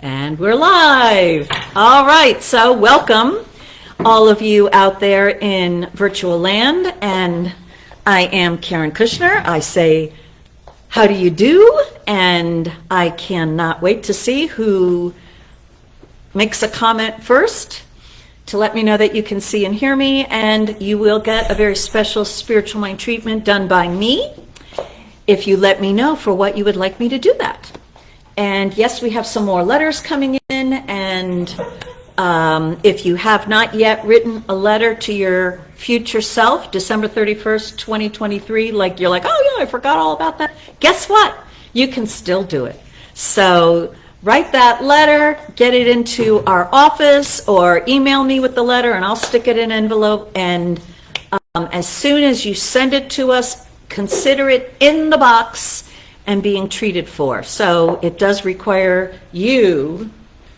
And we're live. All right, so welcome all of you out there in virtual land. And I am Karen Kushner. I say, how do you do? And I cannot wait to see who makes a comment first to let me know that you can see and hear me. And you will get a very special spiritual mind treatment done by me if you let me know for what you would like me to do that. And yes, we have some more letters coming in, and if you have not yet written a letter to your future self, December 31st, 2023, like you're like, oh yeah, I forgot all about that. Guess what? You can still do it. So write that letter, get it into our office, or email me with the letter, and I'll stick it in an envelope. And as soon as you send it to us, consider it in the box and being treated for. So it does require you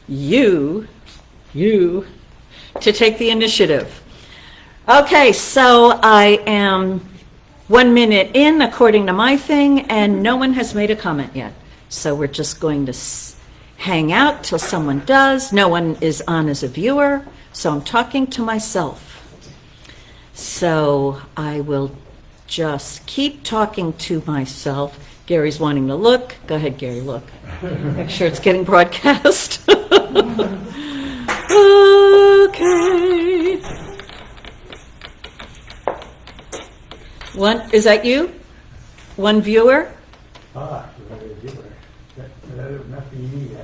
to take the initiative. Okay, so I am 1 minute in according to my thing, and no one has made a comment yet. So we're just going to hang out till someone does. No one is on as a viewer, so I'm talking to myself. So I will just keep talking to myself. Gary's wanting to look. Go ahead, Gary, look. Make sure it's getting broadcast. Okay. One, is that you? One viewer? A viewer. That must be me.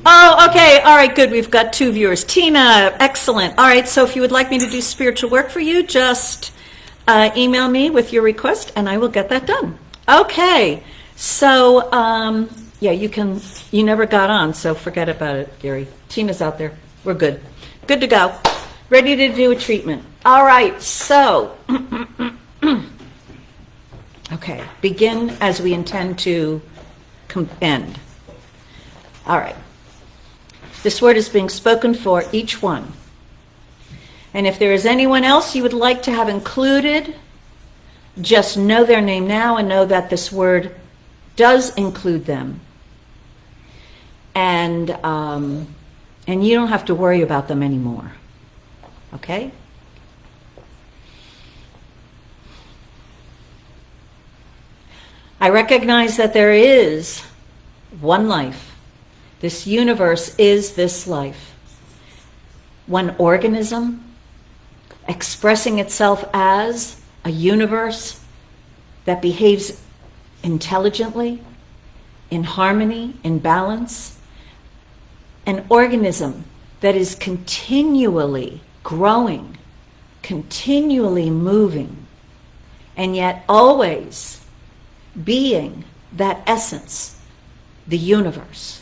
Oh, okay. All right, good. We've got two viewers. Tina, excellent. All right, so if you would like me to do spiritual work for you, just email me with your request, and I will get that done. Okay, so yeah, you never got on, so forget about it, Gary. Tina's out there. We're good. Good to go. Ready to do a treatment. All right, so, okay, begin as we intend to end. All right. This word is being spoken for each one. And if there is anyone else you would like to have included, just know their name now and know that this word does include them. And you don't have to worry about them anymore. Okay? I recognize that there is one life. This universe is this life. One organism expressing itself as a universe that behaves intelligently, in harmony, in balance. An organism that is continually growing, continually moving, and yet always being that essence, the universe.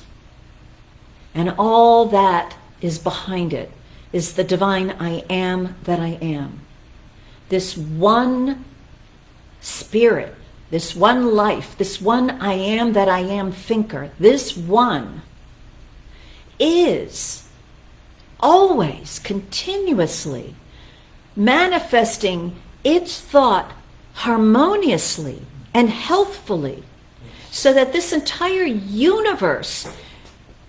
And all that is behind it is the divine I am that I am. This one spirit, this one life, this one I am that I am thinker, this one is always continuously manifesting its thought harmoniously and healthfully, so that this entire universe,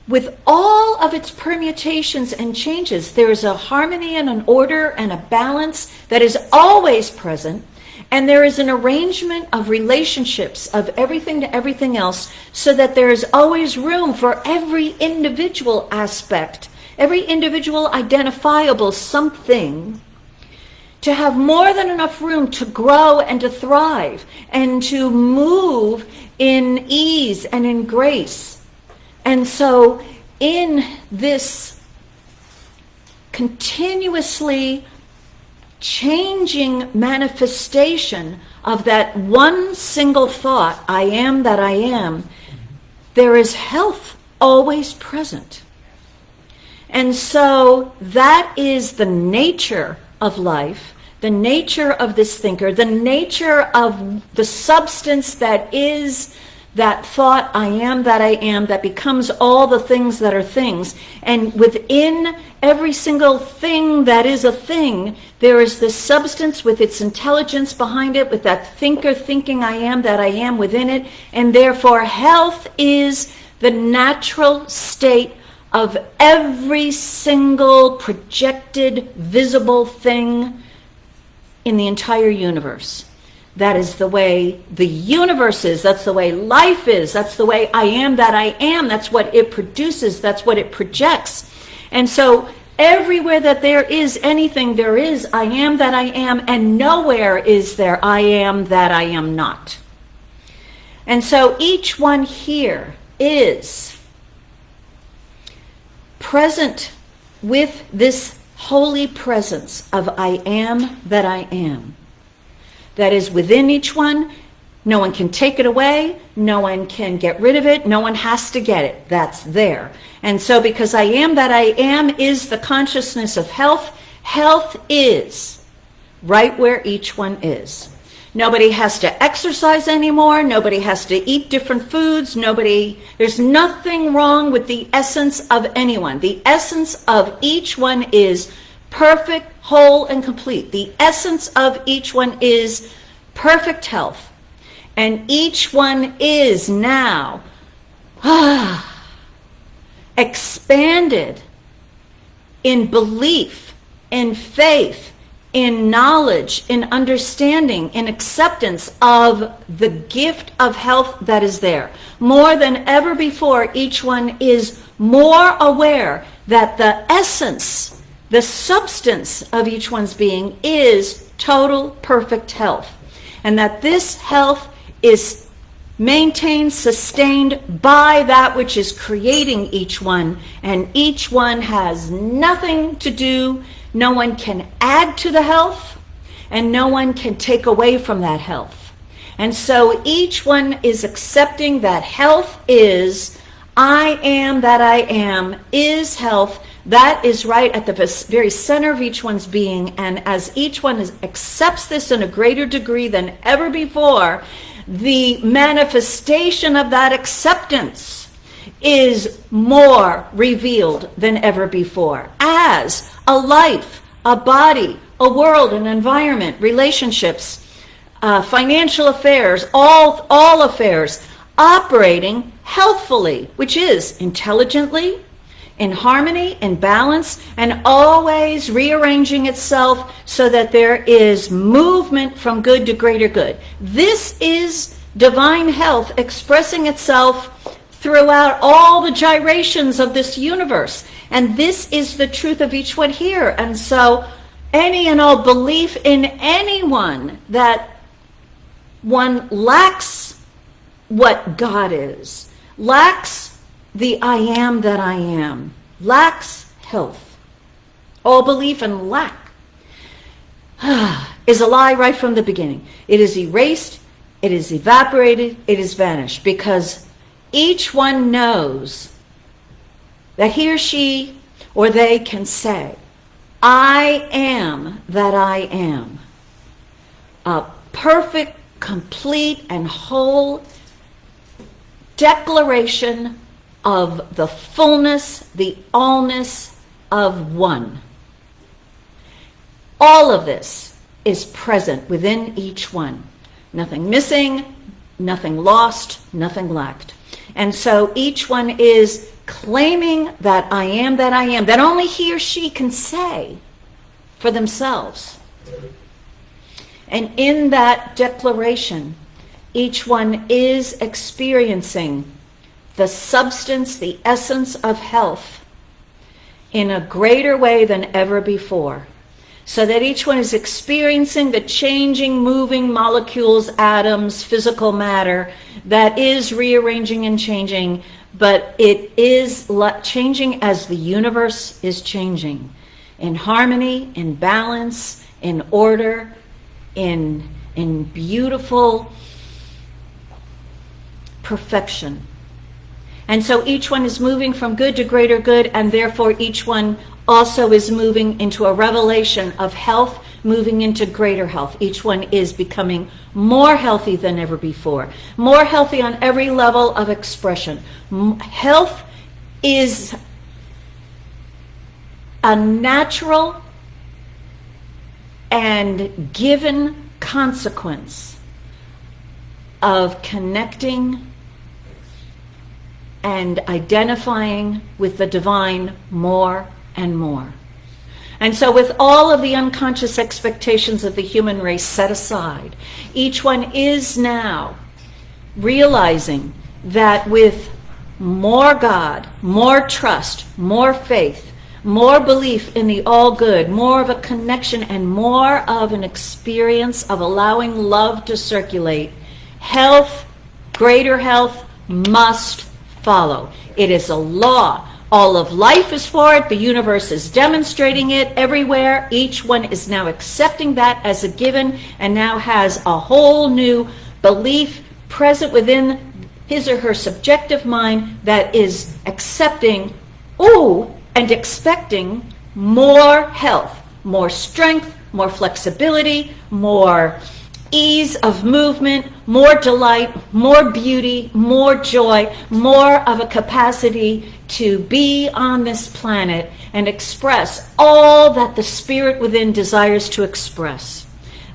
with all of its permutations and changes, there is a harmony and an order and a balance that is always present, and there is an arrangement of relationships of everything to everything else, so that there is always room for every individual aspect, every individual identifiable something, to have more than enough room to grow and to thrive and to move in ease and in grace. And so in this continuously changing manifestation of that one single thought, I am that I am, there is health always present. And so that is the nature of life, the nature of this thinker, the nature of the substance that is that thought, I am that becomes all the things that are things. And within every single thing that is a thing, there is this substance with its intelligence behind it, with that thinker thinking I am within it. And therefore health is the natural state of every single projected visible thing in the entire universe. That is the way the universe is. That's the way life is. That's the way I am that I am. That's what it produces. That's what it projects. And so everywhere that there is anything, there is I am that I am, and nowhere is there I am that I am not. And so each one here is present with this holy presence of I am that I am. That is within each one. No one can take it away. No one can get rid of it. No one has to get it. That's there. And so because I am that I am is the consciousness of health. Health is right where each one is. Nobody has to exercise anymore. Nobody has to eat different foods. There's nothing wrong with the essence of anyone. The essence of each one is perfect, whole, and complete. The essence of each one is perfect health. And each one is now expanded in belief, in faith, in knowledge, in understanding, in acceptance of the gift of health that is there. More than ever before, each one is more aware that the essence, the substance of each one's being is total perfect health. And that this health is maintained, sustained by that which is creating each one. And each one has nothing to do. No one can add to the health, and no one can take away from that health. And so each one is accepting that health is, I am that I am, is health. That is right at the very center of each one's being. And as each one accepts this in a greater degree than ever before, the manifestation of that acceptance is more revealed than ever before. As a life, a body, a world, an environment, relationships, financial affairs, all affairs operating healthfully, which is intelligently, in harmony, in balance, and always rearranging itself so that there is movement from good to greater good. This is divine health expressing itself throughout all the gyrations of this universe. And this is the truth of each one here. And so any and all belief in anyone that one lacks what God is, lacks the I am that I am, lacks health. All belief in lack is a lie right from the beginning. It is erased, it is evaporated, it is vanished, because each one knows that he or she or they can say, I am that I am. A perfect, complete, and whole declaration of the fullness, the allness of one. All of this is present within each one. Nothing missing, nothing lost, nothing lacked. And so each one is claiming that I am that only he or she can say for themselves. And in that declaration, each one is experiencing the substance, the essence of health in a greater way than ever before. So that each one is experiencing the changing, moving molecules, atoms, physical matter that is rearranging and changing, but it is changing as the universe is changing, in harmony, in balance, in order, in beautiful perfection. And so each one is moving from good to greater good, and therefore each one also is moving into a revelation of health, moving into greater health. Each one is becoming more healthy than ever before, more healthy on every level of expression. Health is a natural and given consequence of connecting and identifying with the divine more and more. And so with all of the unconscious expectations of the human race set aside, each one is now realizing that with more God, more trust, more faith, more belief in the all good, more of a connection, and more of an experience of allowing love to circulate, health, greater health must follow. It is a law. All of life is for it. The universe is demonstrating it everywhere. Each one is now accepting that as a given and now has a whole new belief present within his or her subjective mind that is accepting, and expecting more health, more strength, more flexibility, more ease of movement, more delight, more beauty, more joy, more of a capacity to be on this planet and express all that the spirit within desires to express.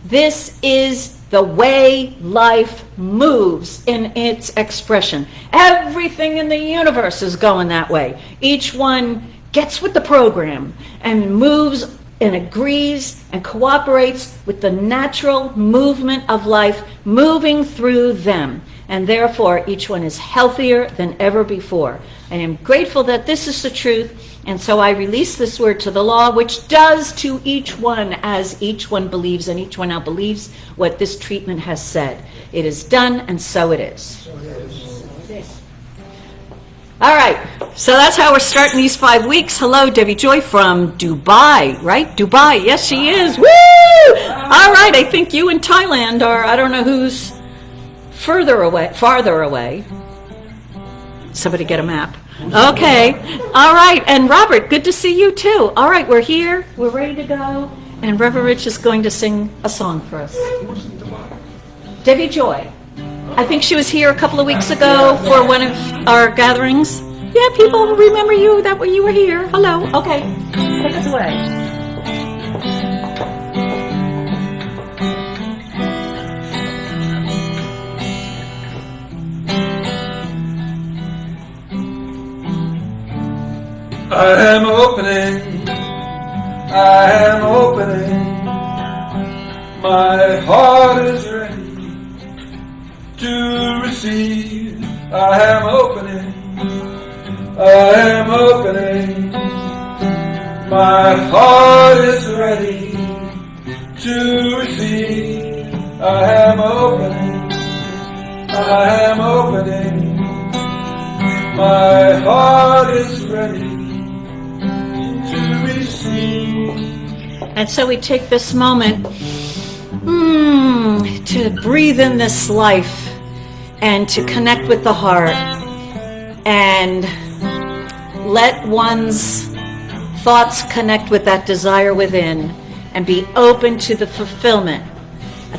This is the way life moves in its expression. Everything in the universe is going that way. Each one gets with the program and moves and agrees and cooperates with the natural movement of life moving through them. And therefore, each one is healthier than ever before. I am grateful that this is the truth, and so I release this word to the law, which does to each one as each one believes, and each one now believes what this treatment has said. It is done, and so it is. All right, so that's how we're starting these 5 weeks. Hello, Debbie Joy from Dubai, right? Dubai, yes, she is. Woo! All right, I think you in Thailand are, I don't know who's farther away. Somebody get a map. Okay, all right, and Robert, good to see you too. All right, we're here, we're ready to go, and Reverend Rich is going to sing a song for us. Debbie Joy. I think she was here a couple of weeks ago for one of our gatherings. Yeah, people remember you, that you were here. Hello. Okay, take us away. I am opening, my heart is ready to receive. I am opening, my heart is ready to receive. I am opening, my heart is ready to receive. And so we take this moment to breathe in this life and to connect with the heart and let one's thoughts connect with that desire within and be open to the fulfillment,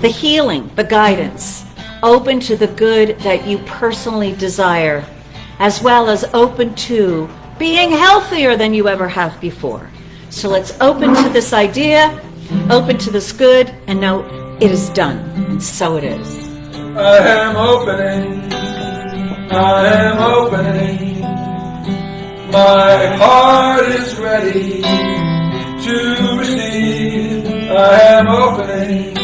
the healing, the guidance, open to the good that you personally desire, as well as open to being healthier than you ever have before. So let's open to this idea, open to this good, and know it is done. And so it is. I am opening, my heart is ready to receive. I am opening,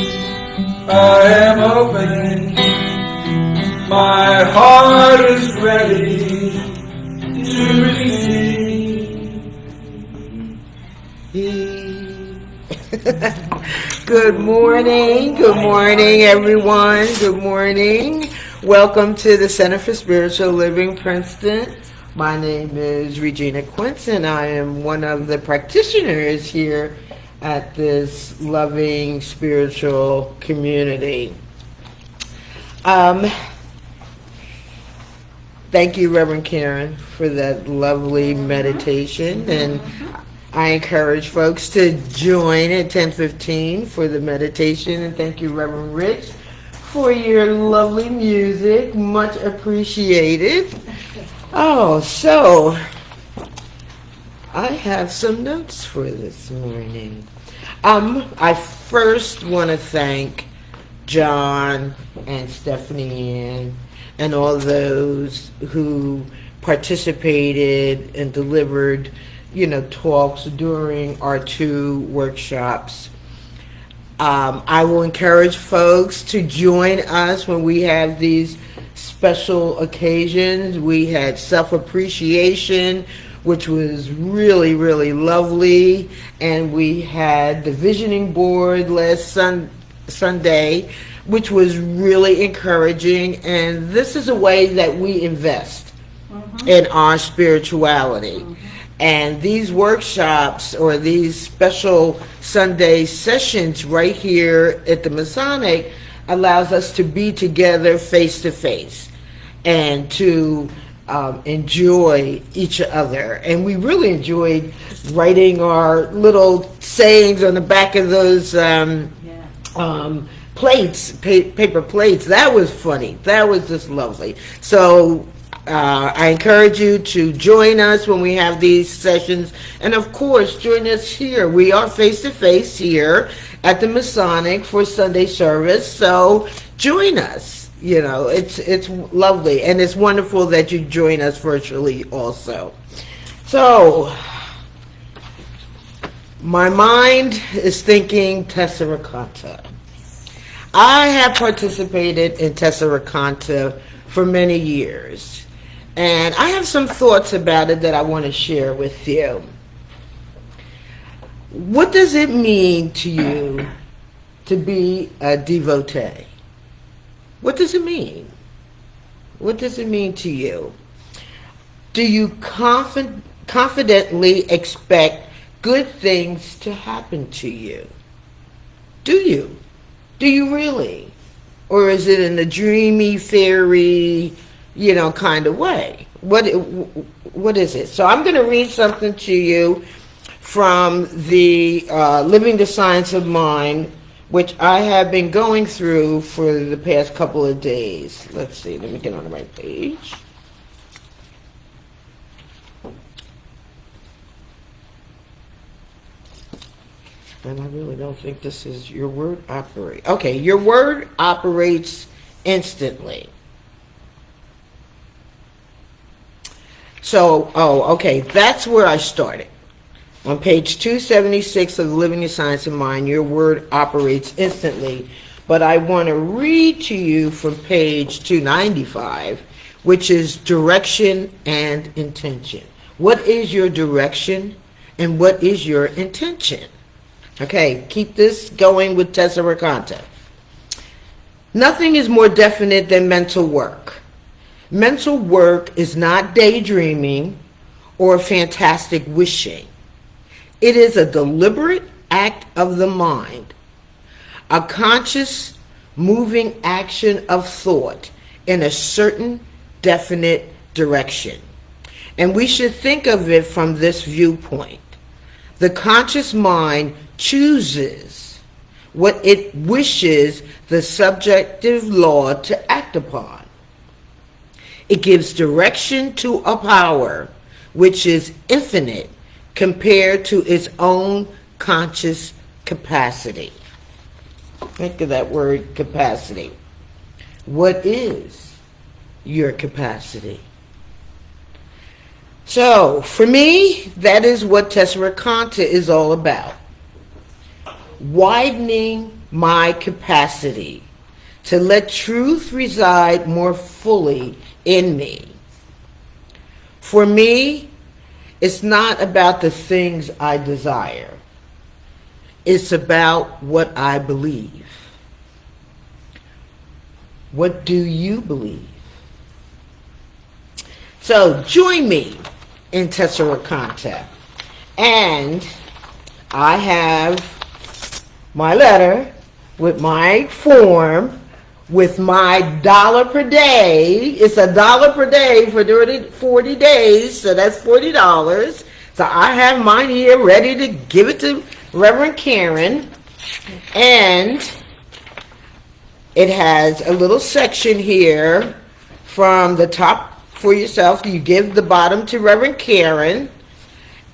my heart is ready to receive. Good morning, everyone. Good morning. Welcome to the Center for Spiritual Living, Princeton. My name is Regina Quince, and I am one of the practitioners here at this loving spiritual community. Thank you, Reverend Karen, for that lovely meditation, and I encourage folks to join at 10:15 for the meditation, and thank you, Reverend Rich, for your lovely music. Much appreciated. Oh, so I have some notes for this morning. I first want to thank John and Stephanie and all those who participated and delivered, talks during our 2 workshops. I will encourage folks to join us when we have these special occasions. We had self-appreciation, which was really, really lovely, and we had the visioning board last Sunday, which was really encouraging. And this is a way that we invest in our spirituality. And these workshops or these special Sunday sessions right here at the Masonic allows us to be together face to face and to enjoy each other. And we really enjoyed writing our little sayings on the back of those plates, paper plates. That was funny. That was just lovely. So I encourage you to join us when we have these sessions. And of course, join us here. We are face to face here at the Masonic for Sunday service. So join us. It's lovely. And it's wonderful that you join us virtually also. So my mind is thinking Tesseraconta. I have participated in Tesseraconta for many years. And I have some thoughts about it that I want to share with you. What does it mean to you to be a devotee? What does it mean? What does it mean to you? Do you confidently expect good things to happen to you? Do you? Do you really? Or is it in a dreamy, fairy, kind of way? What is it? So I'm going to read something to you from the Living the Science of Mind, which I have been going through for the past couple of days. Let's see. Let me get on the right page. And I really don't think this is your word operate. Okay, your word operates instantly. So, okay, that's where I started. On page 276 of Living the Science of Mind, your word operates instantly. But I want to read to you from page 295, which is direction and intention. What is your direction and what is your intention? Okay, keep this going with Tesseraconta. Nothing is more definite than mental work. Mental work is not daydreaming or fantastic wishing. It is a deliberate act of the mind, a conscious moving action of thought in a certain definite direction. And we should think of it from this viewpoint. The conscious mind chooses what it wishes the subjective law to act upon. It gives direction to a power which is infinite compared to its own conscious capacity. Think of that word, capacity. What is your capacity? So, for me, that is what Tesseraconta is all about. Widening my capacity to let truth reside more fully in me. For me, it's not about the things I desire. It's about what I believe. What do you believe? So join me in Tesseraconta. And I have my letter with my form with my $1 per day. It's $1 per day for 40 days, so that's $40. So I have mine here ready to give it to Reverend Karen. And it has a little section here from the top for yourself. You give the bottom to Reverend Karen.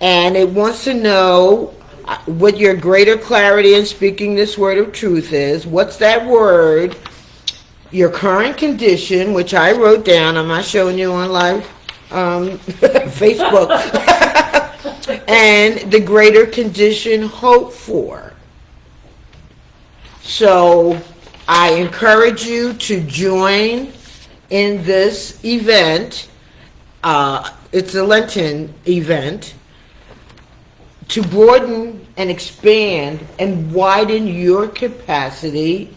And it wants to know what your greater clarity in speaking this word of truth is. What's that word? Your current condition, which I wrote down. I'm not showing you on live Facebook, and the greater condition hoped for. So I encourage you to join in this event. It's a Lenten event to broaden and expand and widen your capacity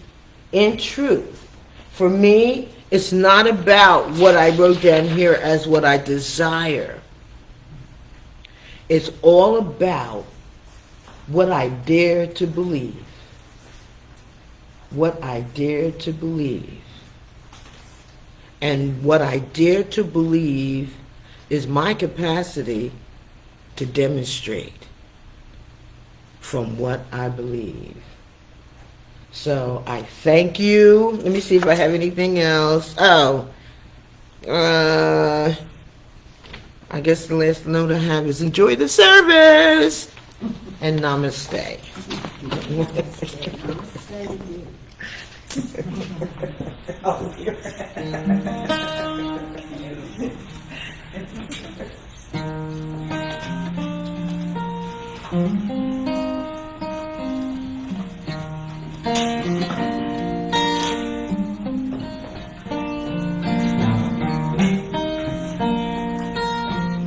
in truth. For me, it's not about what I wrote down here as what I desire. It's all about what I dare to believe. What I dare to believe. And what I dare to believe is my capacity to demonstrate from what I believe. So I thank you. Let me see if I have anything else. I guess the last note I have is enjoy the service and namaste.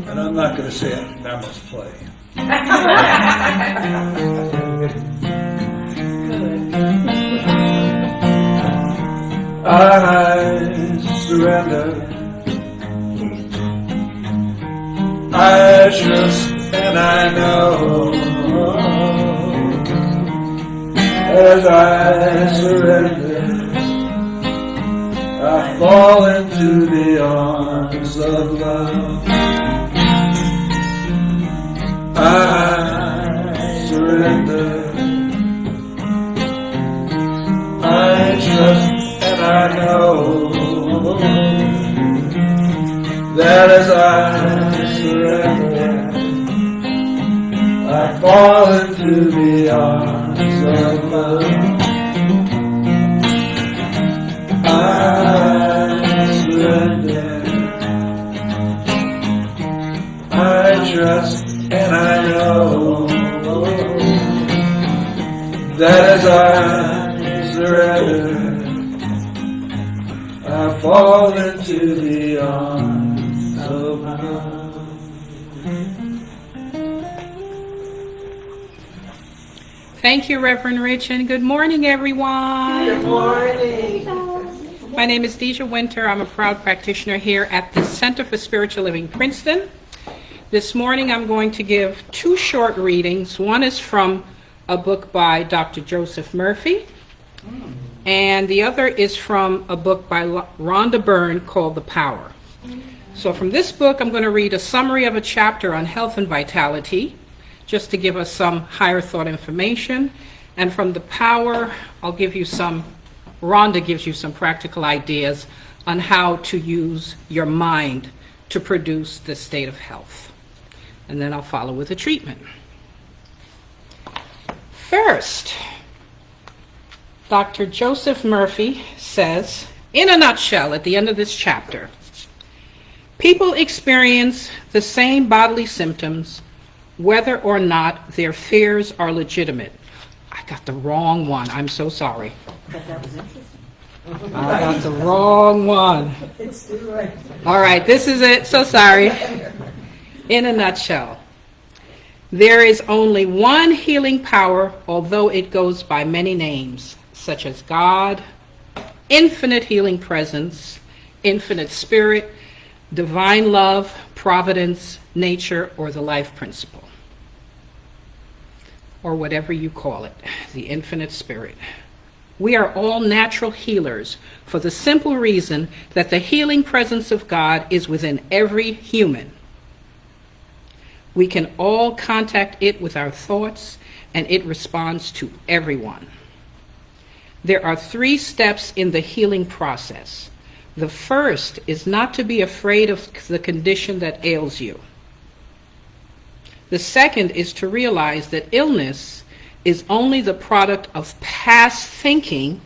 And I'm not going to say it. I must play. I surrender. I trust and I know. As I surrender, I fall into the arms of love. I surrender. I trust and I know that as I surrender, I fall into the arms of love. I surrender. I trust and I know that as I surrender, I fall into the arms of love. Thank you, Reverend Rich, and good morning, everyone. Good morning. My name is Deja Winter. I'm a proud practitioner here at the Center for Spiritual Living, Princeton. This morning, I'm going to give two short readings. One is from a book by Dr. Joseph Murphy, and the other is from a book by Rhonda Byrne called The Power. So from this book, I'm going to read a summary of a chapter on health and vitality, just to give us some higher thought information. And from The Power, Rhonda gives you some practical ideas on how to use your mind to produce the state of health. And then I'll follow with a treatment. First, Dr. Joseph Murphy says, in a nutshell, at the end of this chapter, people experience the same bodily symptoms whether or not their fears are legitimate. I got the wrong one. I'm so sorry. I got the wrong one. All right, this is it. So sorry. In a nutshell, there is only one healing power, although it goes by many names, such as God, infinite healing presence, infinite spirit, divine love, providence, nature, or the life principle, or whatever you call it, the infinite spirit. We are all natural healers for the simple reason that the healing presence of God is within every human. We can all contact it with our thoughts, and it responds to everyone. There are 3 steps in the healing process. The first is not to be afraid of the condition that ails you. The second is to realize that illness is only the product of past thinking,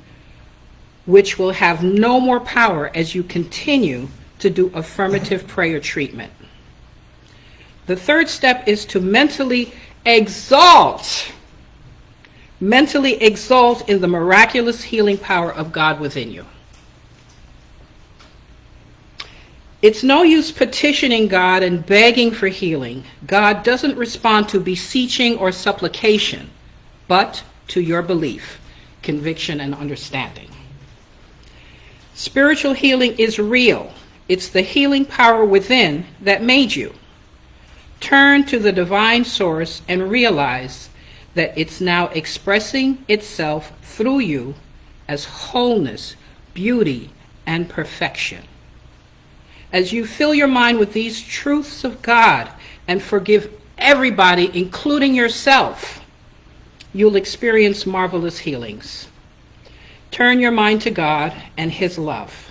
which will have no more power as you continue to do affirmative prayer treatment. The third step is to mentally exalt in the miraculous healing power of God within you. It's no use petitioning God and begging for healing. God doesn't respond to beseeching or supplication, but to your belief, conviction, and understanding. Spiritual healing is real. It's the healing power within that made you. Turn to the divine source and realize that it's now expressing itself through you as wholeness, beauty, and perfection. As you fill your mind with these truths of God and forgive everybody, including yourself, you'll experience marvelous healings. Turn your mind to God and His love.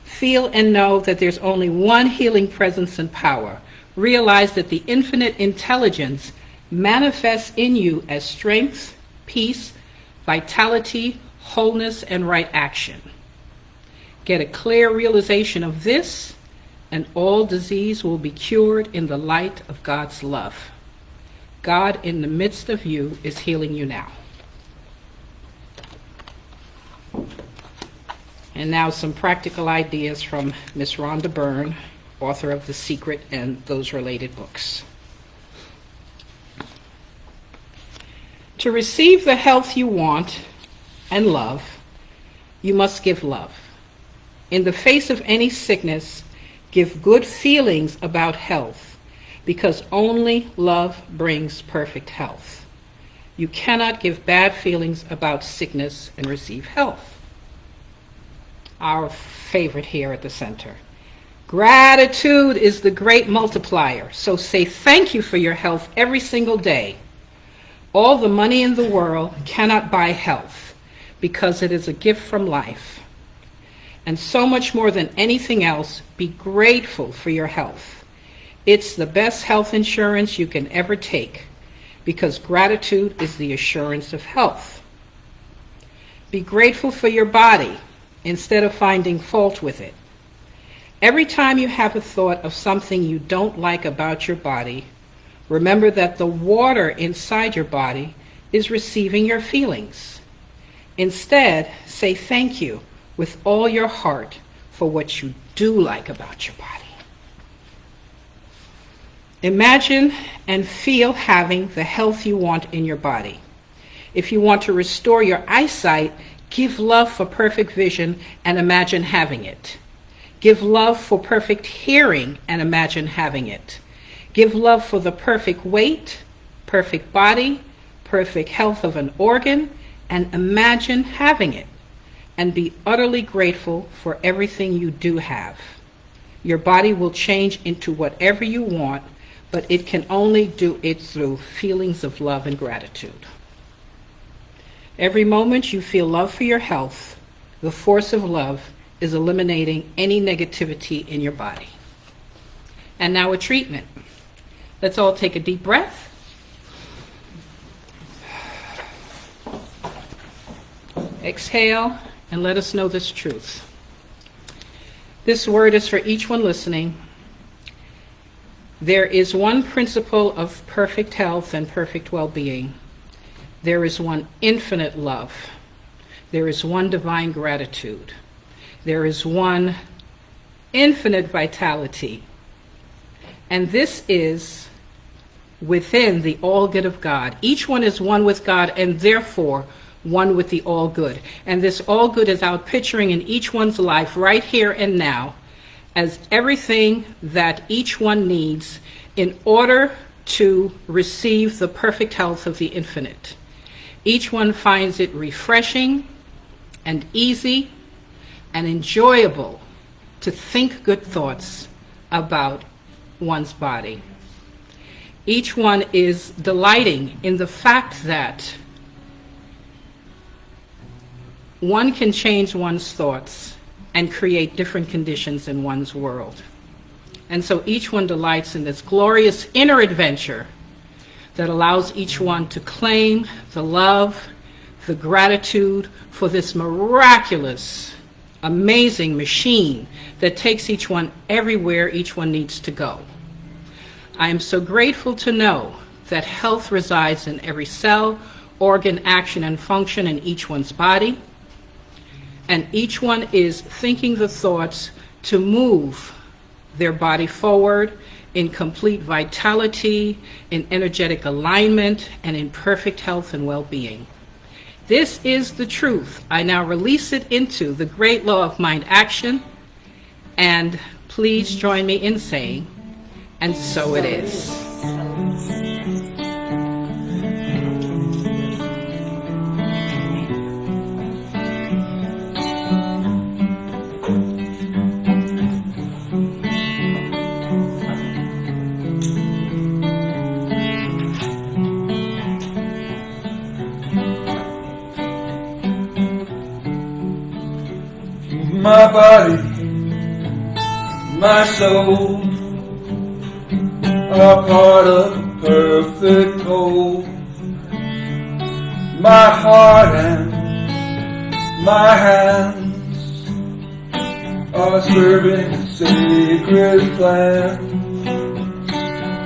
Feel and know that there's only one healing presence and power. Realize that the infinite intelligence manifests in you as strength, peace, vitality, wholeness, and right action. Get a clear realization of this, and all disease will be cured in the light of God's love. God in the midst of you is healing you now. And now some practical ideas from Miss Rhonda Byrne, author of The Secret and those related books. To receive the health you want and love, you must give love. In the face of any sickness, give good feelings about health, because only love brings perfect health. You cannot give bad feelings about sickness and receive health. Our favorite here at the center. Gratitude is the great multiplier, so say thank you for your health every single day. All the money in the world cannot buy health, because it is a gift from life. And so much more than anything else, be grateful for your health. It's the best health insurance you can ever take, because gratitude is the assurance of health. Be grateful for your body instead of finding fault with it. Every time you have a thought of something you don't like about your body, remember that the water inside your body is receiving your feelings. Instead, say thank you with all your heart for what you do like about your body. Imagine and feel having the health you want in your body. If you want to restore your eyesight, give love for perfect vision and imagine having it. Give love for perfect hearing and imagine having it. Give love for the perfect weight, perfect body, perfect health of an organ, and imagine having it. And be utterly grateful for everything you do have. Your body will change into whatever you want, but it can only do it through feelings of love and gratitude. Every moment you feel love for your health, the force of love is eliminating any negativity in your body. And now a treatment. Let's all take a deep breath. Exhale. And let us know this truth. This word is for each one listening. There is one principle of perfect health and perfect well-being. There is one infinite love. There is one divine gratitude. There is one infinite vitality. And this is within the all good of God. Each one is one with God and therefore one with the all good. And this all good is out picturing in each one's life right here and now as everything that each one needs in order to receive the perfect health of the infinite. Each one finds it refreshing and easy and enjoyable to think good thoughts about one's body. Each one is delighting in the fact that one can change one's thoughts and create different conditions in one's world. And so each one delights in this glorious inner adventure that allows each one to claim the love, the gratitude for this miraculous amazing machine that takes each one everywhere each one needs to go. I am so grateful to know that health resides in every cell, organ, action, and function in each one's body, and each one is thinking the thoughts to move their body forward in complete vitality, in energetic alignment, and in perfect health and well-being. This is the truth. I now release it into the great law of mind action, and please join me in saying, and so it is. My body, my soul are part of a perfect whole. My heart and my hands are serving a sacred plan.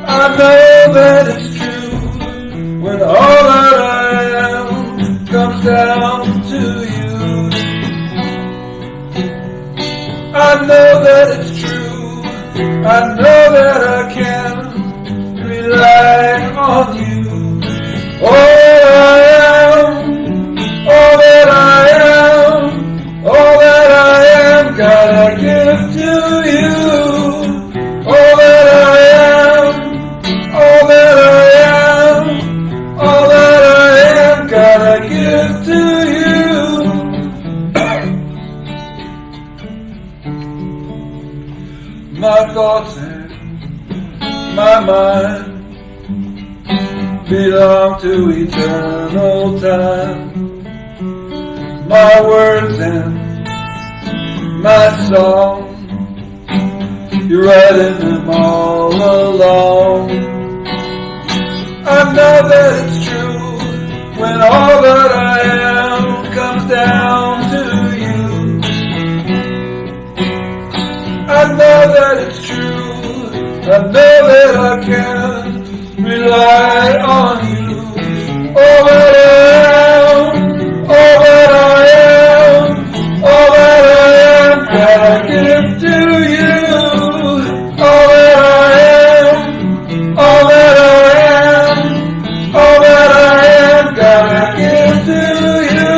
I know that it's true when all that I am comes down to you. I know that it's true. I know that I can rely on you. All I am, all that I am, all that I am, God, I give to you. All that I am, all that I am, all that I am, God, I give to you. My thoughts and my mind belong to eternal time. My words and my song, you're writing them all along. I know that it's true when all that I am comes down to you. I know that it's true. I know that I can rely on you. All that I am, all that I am, all that I am, God, I give to you. All that I am, all that I am, all that I am, God, I give to you.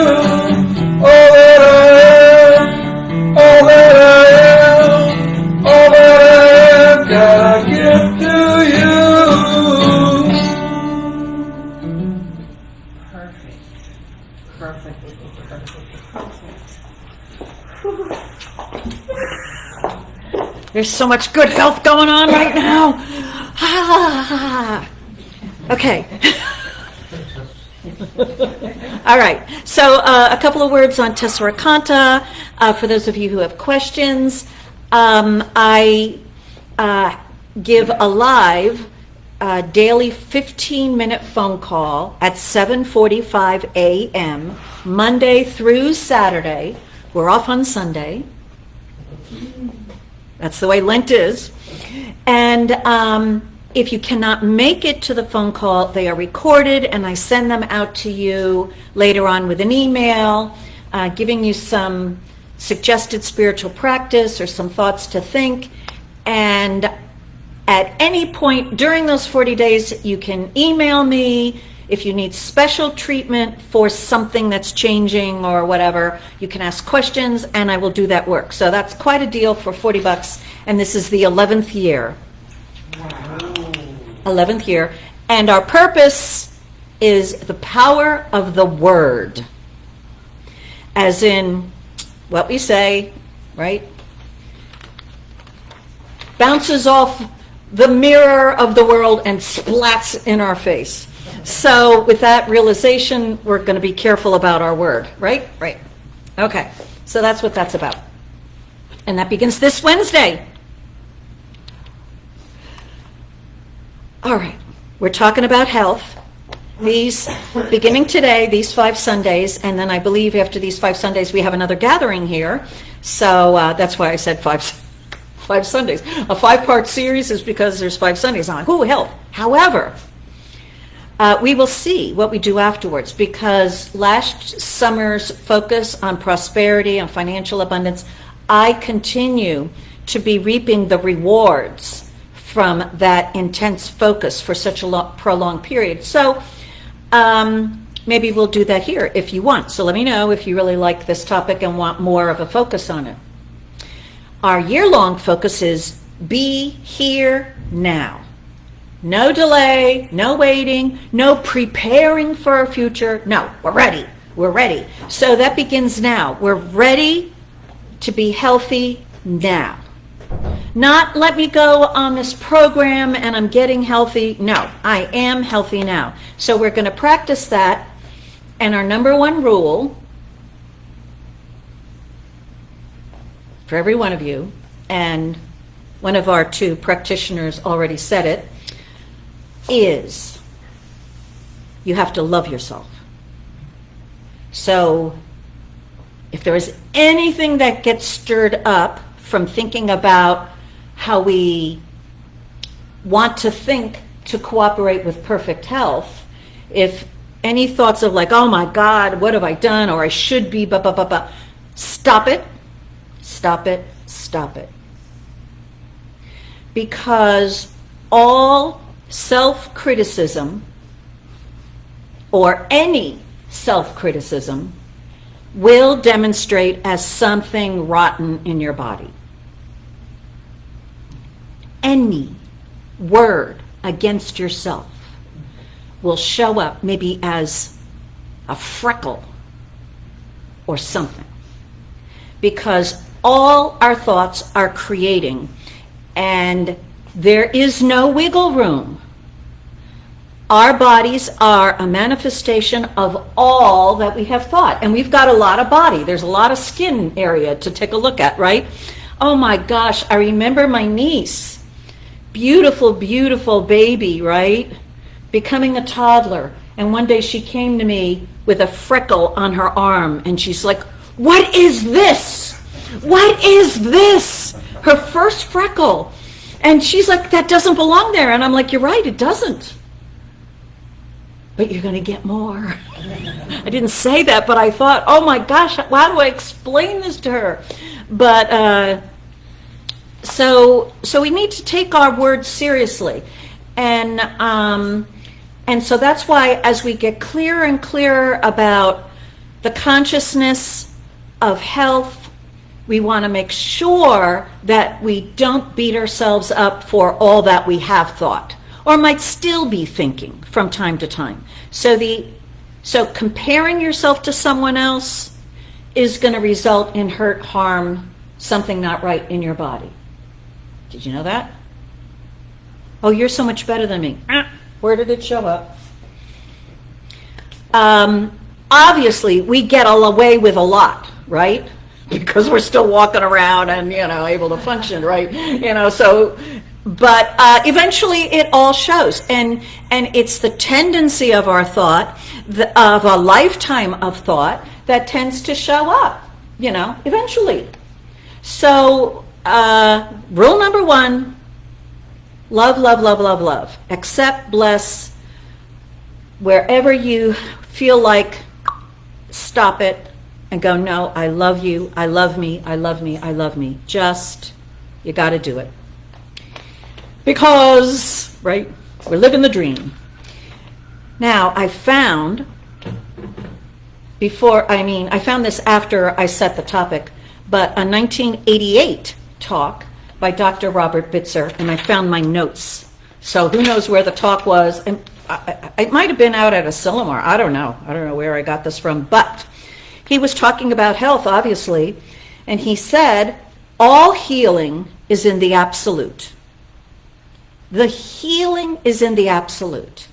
All that I am, all that I am, all that I am, God, I give to you. There's so much good health going on right now. Okay. All right. So a couple of words on Tessera Canta. For those of you who have questions, I give a live daily 15-minute phone call at 7:45 a.m. Monday through Saturday. We're off on Sunday. That's the way Lent is. And if you cannot make it to the phone call, they are recorded, and I send them out to you later on with an email, giving you some suggested spiritual practice or some thoughts to think. And at any point during those 40 days, you can email me. If you need special treatment for something that's changing or whatever, you can ask questions and I will do that work. So that's quite a deal for $40, and this is the 11th year. Wow. 11th year. And our purpose is the power of the word. As in what we say, right? Bounces off the mirror of the world and splats in our face. So with that realization, we're going to be careful about our word, right? Right. Okay. So that's what that's about. And that begins this Wednesday. All right. We're talking about health. these, beginning today, these 5 Sundays, and then I believe after these 5 Sundays, we have another gathering here. So that's why I said 5 Sundays. A 5-part series is because there's 5 Sundays on. Ooh, health. However, we will see what we do afterwards, because last summer's focus on prosperity and financial abundance, I continue to be reaping the rewards from that intense focus for such a prolonged period. So maybe we'll do that here if you want. So let me know if you really like this topic and want more of a focus on it. Our year-long focus is be here now. No delay, no waiting, no preparing for our future. No, we're ready. We're ready. So that begins now. We're ready to be healthy now. Not let me go on this program and I'm getting healthy. No, I am healthy now. So we're going to practice that. And our number one rule for every one of you, and one of our 2 practitioners already said it, is you have to love yourself. So if there is anything that gets stirred up from thinking about how we want to think to cooperate with perfect health, if any thoughts of like, oh my God, what have I done, or I should be, stop it, stop it, stop it. Because all self-criticism, or any self-criticism, will demonstrate as something rotten in your body. Any word against yourself will show up maybe as a freckle or something, because all our thoughts are creating, and there is no wiggle room. Our bodies are a manifestation of all that we have thought. And we've got a lot of body. There's a lot of skin area to take a look at, right? Oh my gosh, I remember my niece. Beautiful, beautiful baby, right? Becoming a toddler. And one day she came to me with a freckle on her arm. And she's like, what is this? What is this? Her first freckle. And she's like, that doesn't belong there. And I'm like, you're right, it doesn't. But you're going to get more. I didn't say that, but I thought, oh my gosh, how do I explain this to her? But so we need to take our words seriously. And so that's why as we get clearer and clearer about the consciousness of health, we want to make sure that we don't beat ourselves up for all that we have thought, or might still be thinking from time to time. So comparing yourself to someone else is going to result in hurt, harm, something not right in your body. Did you know that? Oh, you're so much better than me. Where did it show up? Obviously, we get away with a lot, right? Because we're still walking around and, able to function, right? But eventually it all shows. And it's the tendency of our thought, of a lifetime of thought, that tends to show up, eventually. So rule number 1, love, love, love, love, love. Accept, bless, wherever you feel like, stop it and go, no, I love you, I love me, I love me, I love me. Just, you got to do it. Because, right, we're living the dream. Now, I found this after I set the topic, but a 1988 talk by Dr. Robert Bitzer, and I found my notes. So who knows where the talk was. And it might have been out at a Silomar. I don't know where I got this from, but he was talking about health, obviously, and he said, all healing is in the absolute. The healing is in the absolute.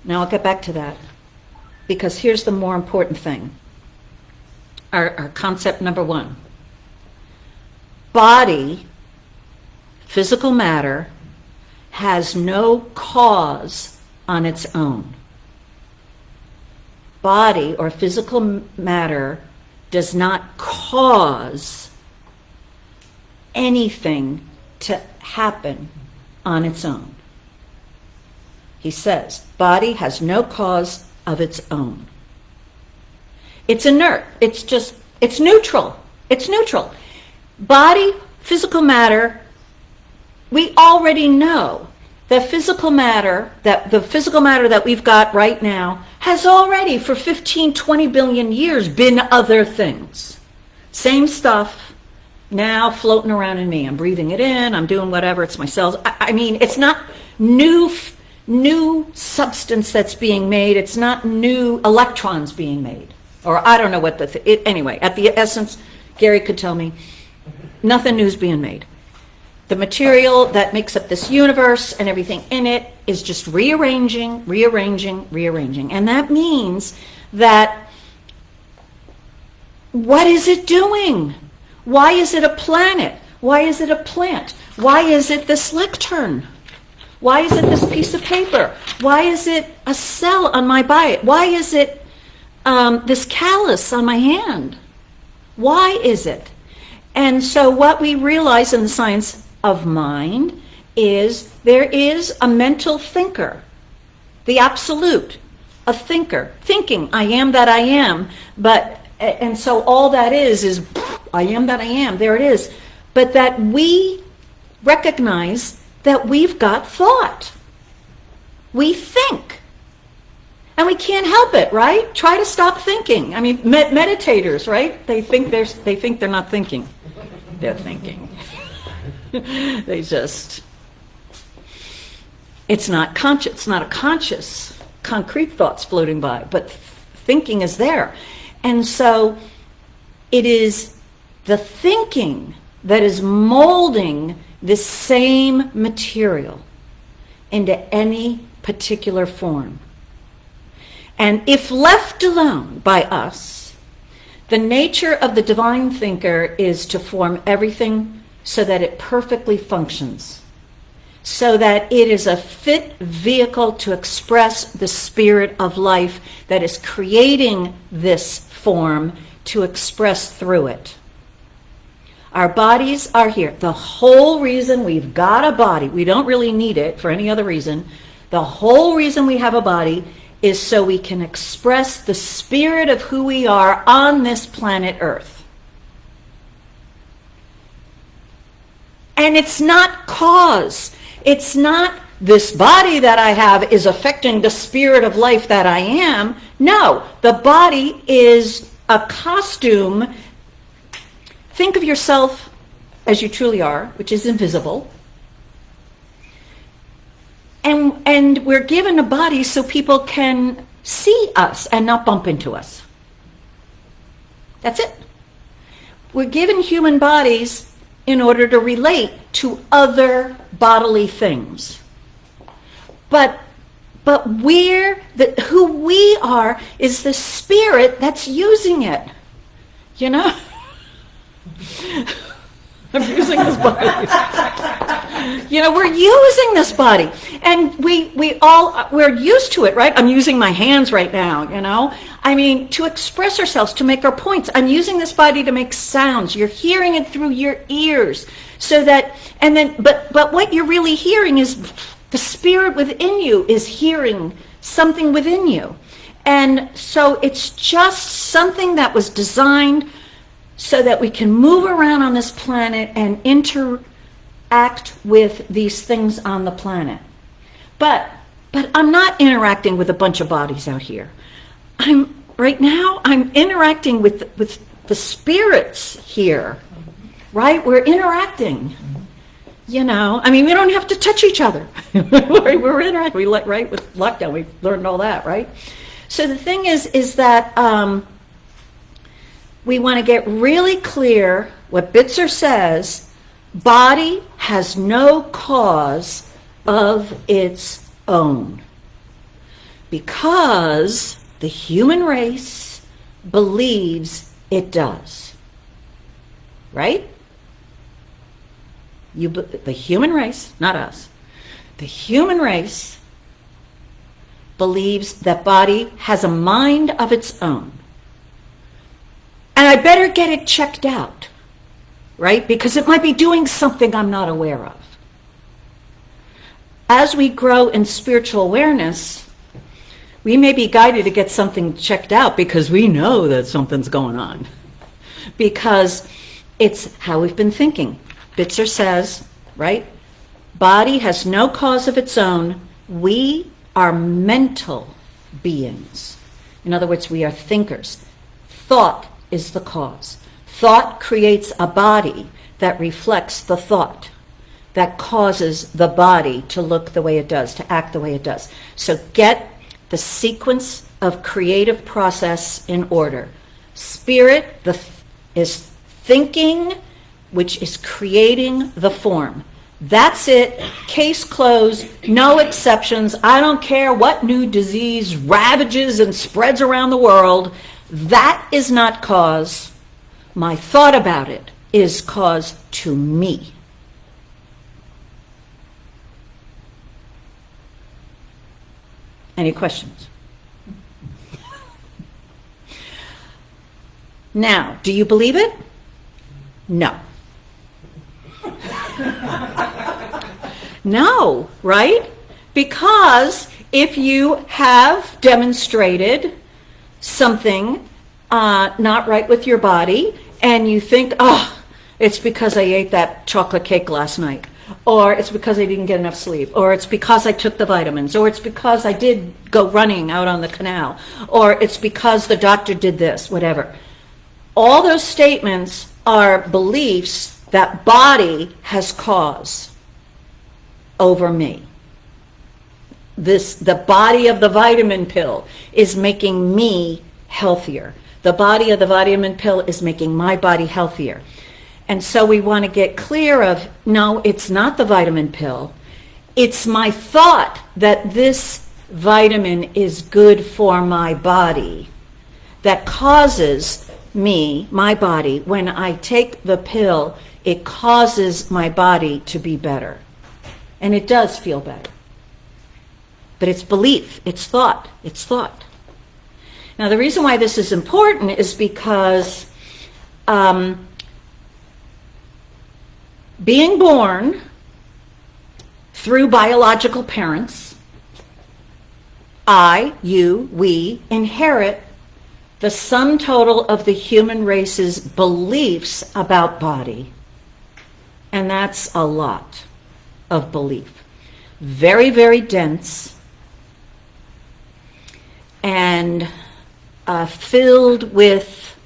Now I'll get back to that, because here's the more important thing. Our concept number 1. Body, physical matter, has no cause on its own. Body or physical matter does not cause anything to happen on its own. He says, body has no cause of its own. It's inert. It's neutral. It's neutral. Body, physical matter, we already know that the physical matter that we've got right now has already for 15, 20 billion years been other things. Same stuff now floating around in me. I'm breathing it in, I'm doing whatever, it's my cells. I mean, it's not new substance that's being made, it's not new electrons being made. Or I don't know what anyway, at the essence, Gary could tell me, nothing new is being made. The material that makes up this universe and everything in it is just rearranging. And that means that what is it doing? Why is it a planet? Why is it a plant? Why is it this lectern? Why is it this piece of paper? Why is it a cell on my body? Why is it this callus on my hand? Why is it? And so what we realize in the science of mind is there is a mental thinker, the absolute, a thinker, thinking, I am that I am, and so all that is I am that I am, there it is. But that we recognize that we've got thought. We think. And we can't help it, right? Try to stop thinking. I mean, meditators, right? They think they're not thinking. They're thinking. It's not conscious. It's not a conscious, concrete thoughts floating by, but thinking is there. And so it is the thinking that is molding this same material into any particular form. And if left alone by us, the nature of the divine thinker is to form everything so that it perfectly functions, so that it is a fit vehicle to express the spirit of life that is creating this form to express through it. Our bodies are here. The whole reason we've got a body, we don't really need it for any other reason, the whole reason we have a body is so we can express the spirit of who we are on this planet Earth. And it's not cause. It's not this body that I have is affecting the spirit of life that I am. No, the body is a costume. Think of yourself as you truly are, which is invisible. And we're given a body so people can see us and not bump into us. That's it. We're given human bodies in order to relate to other bodily things. But who we are is the spirit that's using it. You know? I'm using this body. You know, we're using this body. And we're used to it, right? I'm using my hands right now, you know? I mean, to express ourselves, to make our points. I'm using this body to make sounds. You're hearing it through your ears. So that, and then, but what you're really hearing is the spirit within you is hearing something within you. And so it's just something that was designed so that we can move around on this planet and interact with these things on the planet. But I'm not interacting with a bunch of bodies out here. Right now I'm interacting with the spirits here, right? We're interacting. You know, I mean, we don't have to touch each other. We're interacting, right? With lockdown, we learned all that, right? So the thing is that we want to get really clear what Bitzer says, body has no cause of its own. Because the human race believes it does. Right? The human race, not us, the human race believes that body has a mind of its own. And I better get it checked out, right? Because it might be doing something I'm not aware of. As we grow in spiritual awareness, we may be guided to get something checked out because we know that something's going on. Because it's how we've been thinking. Bitzer says, right? Body has no cause of its own. We are mental beings. In other words, we are thinkers. Thought is the cause. Thought creates a body that reflects the thought, that causes the body to look the way it does, to act the way it does. So get the sequence of creative process in order. Spirit is thinking, which is creating the form. That's it. Case closed. No exceptions. I don't care what new disease ravages and spreads around the world. That is not cause. My thought about it is cause to me. Any questions? Now, do you believe it? No. No, right? Because if you have demonstrated something not right with your body, and you think, oh, it's because I ate that chocolate cake last night, or it's because I didn't get enough sleep, or it's because I took the vitamins, or it's because I did go running out on the canal, or it's because the doctor did this, whatever. All those statements are beliefs that body has cause over me. The body of the vitamin pill is making me healthier. The body of the vitamin pill is making my body healthier. And so we want to get clear of, no, it's not the vitamin pill. It's my thought that this vitamin is good for my body that causes me, my body, when I take the pill, it causes my body to be better. And it does feel better. But it's belief, it's thought, it's thought. Now, the reason why this is important is because being born through biological parents, I, you, we inherit the sum total of the human race's beliefs about body. And that's a lot of belief. Very, very dense and filled with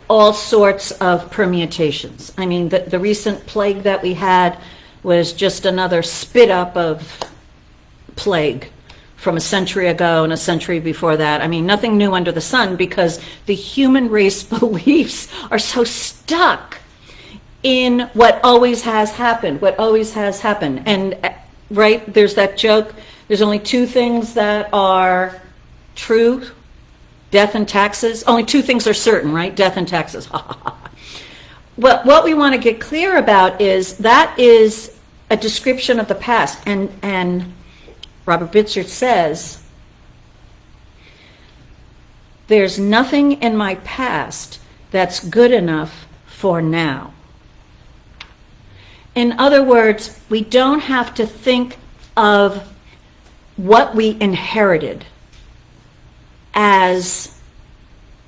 all sorts of permutations. I mean, the recent plague that we had was just another spit up of plague from a century ago and a century before that. I mean, nothing new under the sun, because the human race beliefs are so stuck in what always has happened, what always has happened. And, right, there's that joke, there's only two things that are true, death and taxes. Only two things are certain, right? Death and taxes. Well, what we want to get clear about is that is a description of the past. And Robert Bitzer says, there's nothing in my past that's good enough for now. In other words, we don't have to think of what we inherited as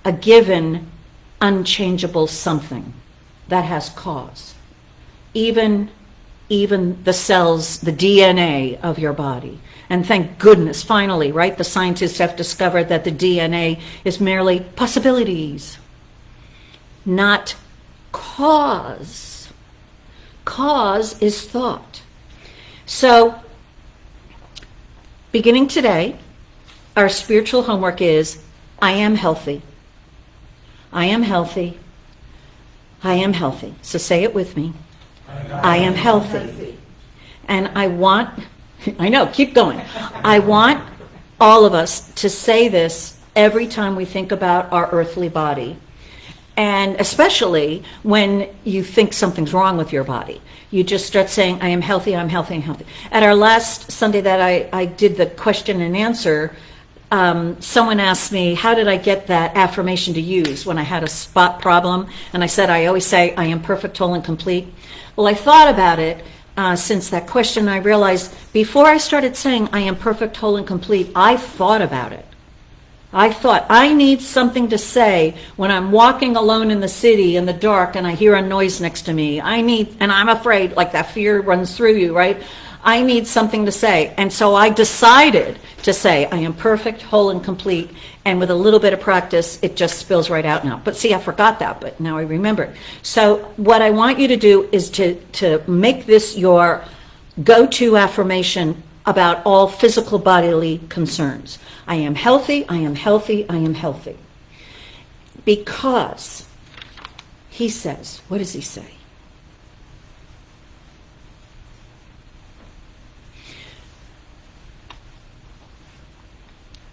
a given, unchangeable something that has cause. Even the cells, the DNA of your body. And thank goodness, finally, right, the scientists have discovered that the DNA is merely possibilities, not cause. Cause is thought. So, beginning today, our spiritual homework is, I am healthy. I am healthy. I am healthy. So say it with me. I am healthy. And I want, I know, keep going. I want all of us to say this every time we think about our earthly body. And especially when you think something's wrong with your body. You just start saying, I am healthy, I'm healthy, I'm healthy. At our last Sunday that I did the question and answer, someone asked me, how did I get that affirmation to use when I had a spot problem? And I said, I always say, I am perfect, whole, and complete. Well, I thought about it since that question. I realized before I started saying, I am perfect, whole, and complete, I thought about it. I thought, I need something to say when I'm walking alone in the city in the dark and I hear a noise next to me. And I'm afraid, like that fear runs through you, right? I need something to say. And so I decided to say, I am perfect, whole, and complete. And with a little bit of practice, it just spills right out now. But see, I forgot that, but now I remember it. So what I want you to do is to make this your go-to affirmation about all physical bodily concerns. I am healthy, I am healthy, I am healthy. Because he says, what does he say?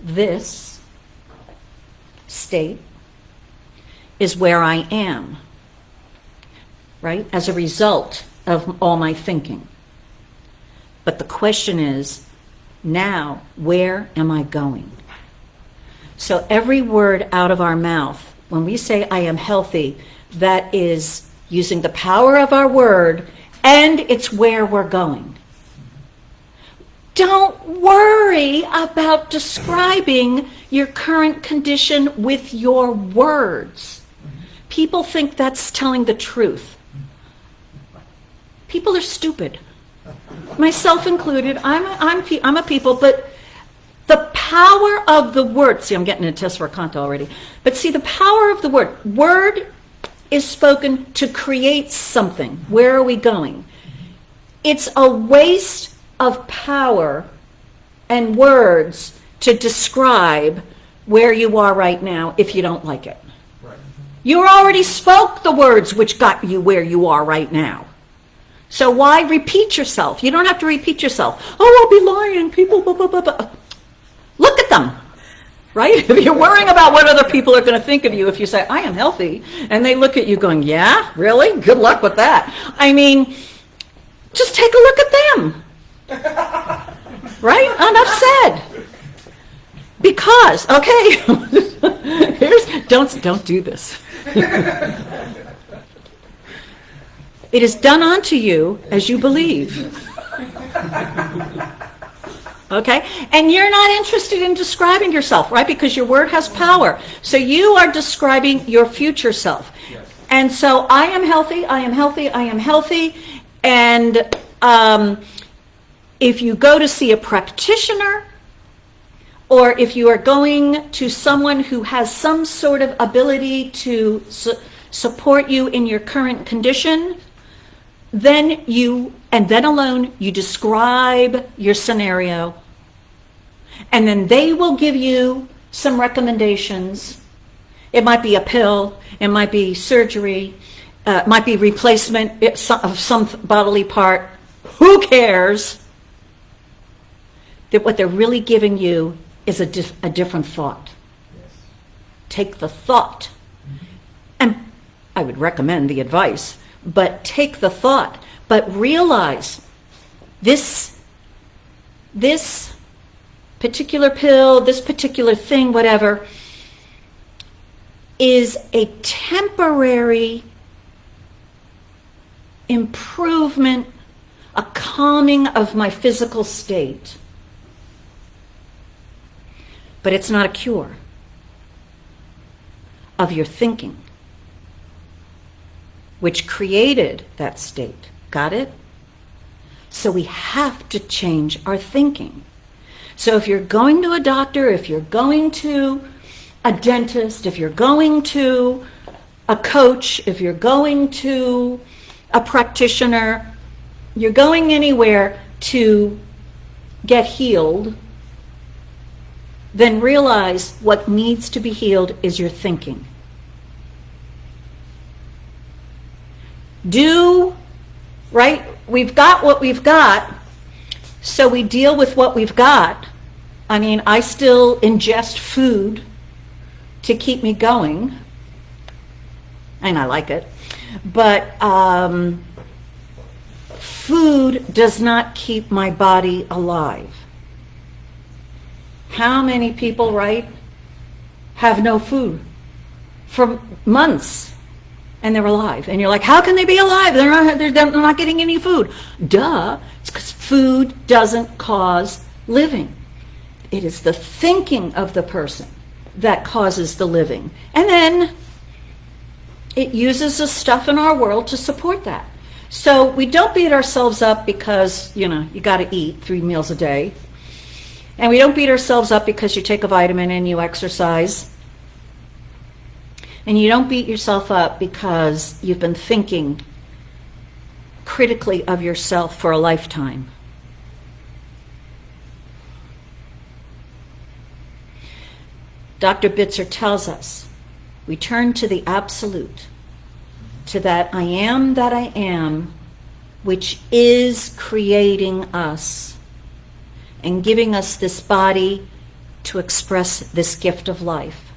This state is where I am, right? As a result of all my thinking. But the question is, now, where am I going? So every word out of our mouth, when we say I am healthy, that is using the power of our word, and it's where we're going. Don't worry about describing your current condition with your words. People think that's telling the truth. People are stupid. Myself included. I'm a people, but the power of the word, see, I'm getting a test for Kant already, but see, the power of the word is spoken to create something. Where are we going? It's a waste of power and words to describe where you are right now if you don't like it. You already spoke the words which got you where you are right now. So why repeat yourself? You don't have to repeat yourself. Oh, I'll be lying. People, blah, blah, blah, blah. Look at them, right? If you're worrying about what other people are going to think of you, if you say, I am healthy, and they look at you going, yeah, really? Good luck with that. I mean, just take a look at them. Right? Enough said. Because, okay, don't do this. It is done unto you as you believe. Okay? And you're not interested in describing yourself, right? Because your word has power. So you are describing your future self. Yes. And so I am healthy, I am healthy, I am healthy. And if you go to see a practitioner, or if you are going to someone who has some sort of ability to support you in your current condition, then alone you describe your scenario, and then they will give you some recommendations. It might be a pill, it might be surgery, it might be replacement of some bodily part. Who cares? That what they're really giving you is a different thought. Yes. Take the thought, and I would recommend the advice, but take the thought, but realize this particular pill, this particular thing, whatever, is a temporary improvement, a calming of my physical state. But it's not a cure of your thinking, which created that state. Got it? So we have to change our thinking. So if you're going to a doctor, if you're going to a dentist, if you're going to a coach, if you're going to a practitioner, you're going anywhere to get healed, then realize what needs to be healed is your thinking. Right? We've got what we've got, so we deal with what we've got. I mean, I still ingest food to keep me going, and I like it. But food does not keep my body alive. How many people, right, have no food for months and they're alive? And you're like, how can they be alive? They're not getting any food. Duh, it's because food doesn't cause living. It is the thinking of the person that causes the living. And then it uses the stuff in our world to support that. So we don't beat ourselves up because, you got to eat 3 meals a day. And we don't beat ourselves up because you take a vitamin and you exercise. And you don't beat yourself up because you've been thinking critically of yourself for a lifetime. Dr. Bitzer tells us, we turn to the absolute, to that I am, which is creating us and giving us this body to express this gift of life.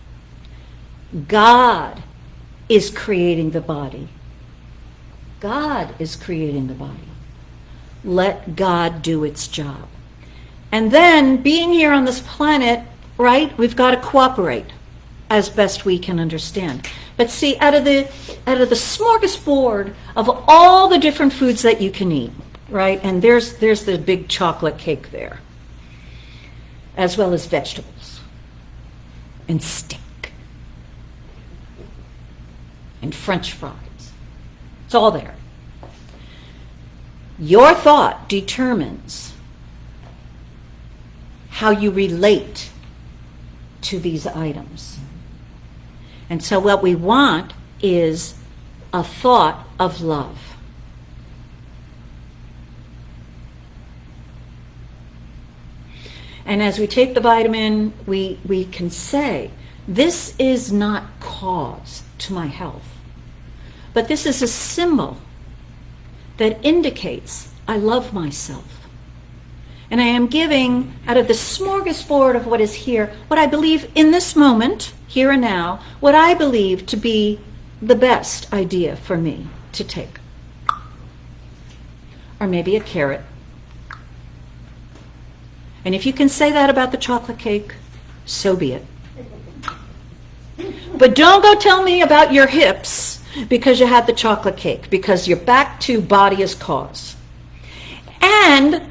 God is creating the body. God is creating the body. Let God do its job. And then, being here on this planet, right, we've got to cooperate as best we can understand. But see, out of the smorgasbord of all the different foods that you can eat, right, and there's the big chocolate cake there, as well as vegetables and steak and French fries. It's all there. Your thought determines how you relate to these items. And so what we want is a thought of love. And as we take the vitamin, we can say, this is not cause to my health, but this is a symbol that indicates I love myself. And I am giving out of the smorgasbord of what is here, what I believe in this moment, here and now, what I believe to be the best idea for me to take. Or maybe a carrot. And if you can say that about the chocolate cake, so be it. But don't go tell me about your hips because you had the chocolate cake, because you're back to body as cause. And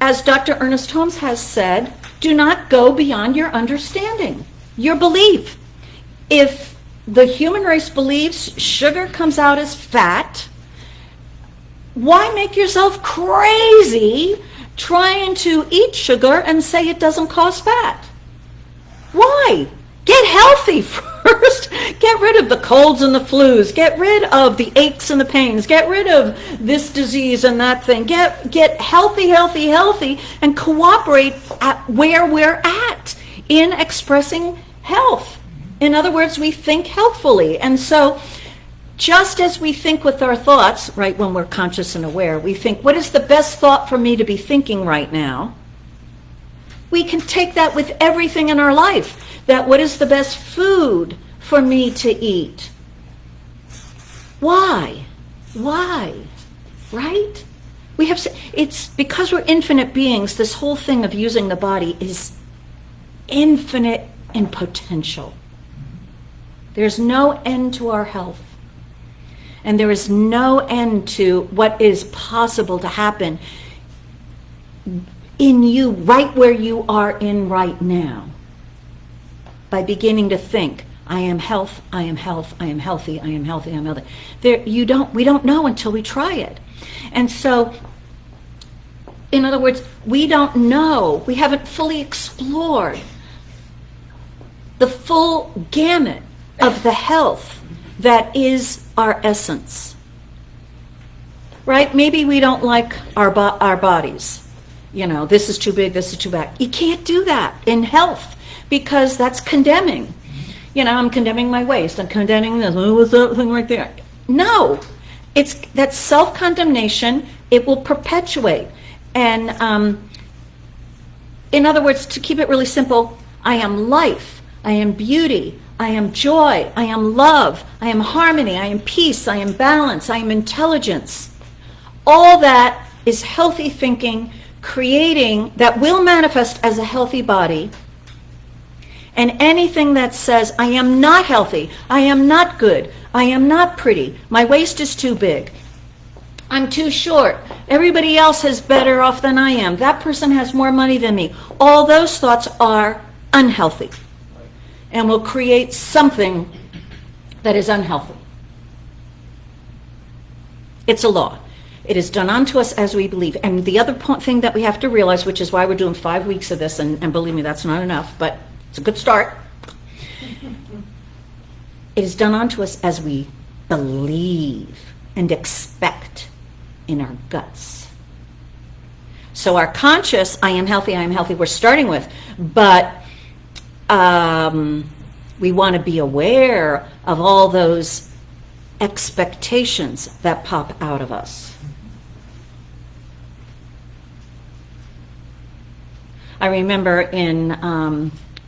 as Dr. Ernest Holmes has said, do not go beyond your understanding, your belief. If the human race believes sugar comes out as fat, why make yourself crazy trying to eat sugar and say it doesn't cause fat? Why? Get healthy first. Get rid of the colds and the flus. Get rid of the aches and the pains. Get rid of this disease and that thing. Get healthy, and cooperate at where we're at in expressing health. In other words, we think healthfully. And so just as we think with our thoughts, right, when we're conscious and aware, we think, what is the best thought for me to be thinking right now? We can take that with everything in our life. That what is the best food for me to eat? Why? Right? It's because we're infinite beings, this whole thing of using the body is infinite in potential. There's no end to our health. And there is no end to what is possible to happen in you right where you are in right now. By beginning to think, I am health, I am health, I am healthy, I am healthy, I am healthy. We don't know until we try it. And so, in other words, we don't know, we haven't fully explored the full gamut of the health that is our essence. Right? Maybe we don't like our bodies. This is too big, this is too big. You can't do that in health. Because that's condemning. I'm condemning my waist. I'm condemning this. Oh, what's that thing right there? No. It's that self-condemnation. It will perpetuate. And in other words, to keep it really simple, I am life. I am beauty. I am joy. I am love. I am harmony. I am peace. I am balance. I am intelligence. All that is healthy thinking, creating, that will manifest as a healthy body. And anything that says, I am not healthy, I am not good, I am not pretty, my waist is too big, I'm too short, everybody else is better off than I am, that person has more money than me. All those thoughts are unhealthy and will create something that is unhealthy. It's a law. It is done unto us as we believe. And the other thing that we have to realize, which is why we're doing 5 weeks of this, and believe me, that's not enough, but it's a good start. It is done unto us as we believe and expect in our guts. So our conscious, I am healthy, we're starting with, but we want to be aware of all those expectations that pop out of us. I remember in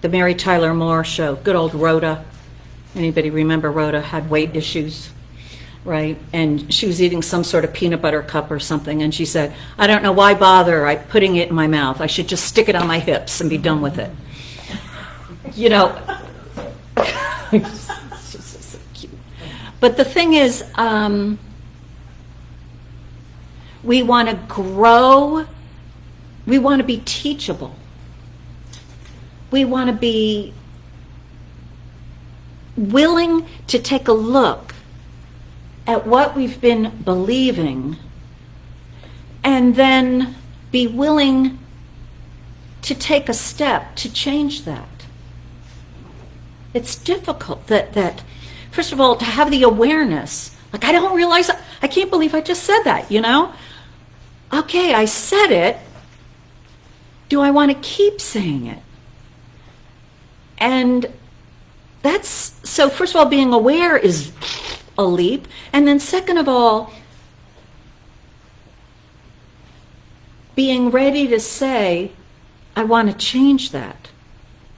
the Mary Tyler Moore show, good old Rhoda. Anybody remember Rhoda had weight issues, right? And she was eating some sort of peanut butter cup or something, and she said, I don't know why bother putting it in my mouth. I should just stick it on my hips and be done with it. You know, it's just so cute. But the thing is, we want to grow, we want to be teachable. We want to be willing to take a look at what we've been believing and then be willing to take a step to change that. It's difficult that first of all, to have the awareness, like I don't realize, I can't believe I just said that, you know? Okay, I said it. Do I want to keep saying it? And that's, so first of all, being aware is a leap. And then second of all, being ready to say, I want to change that.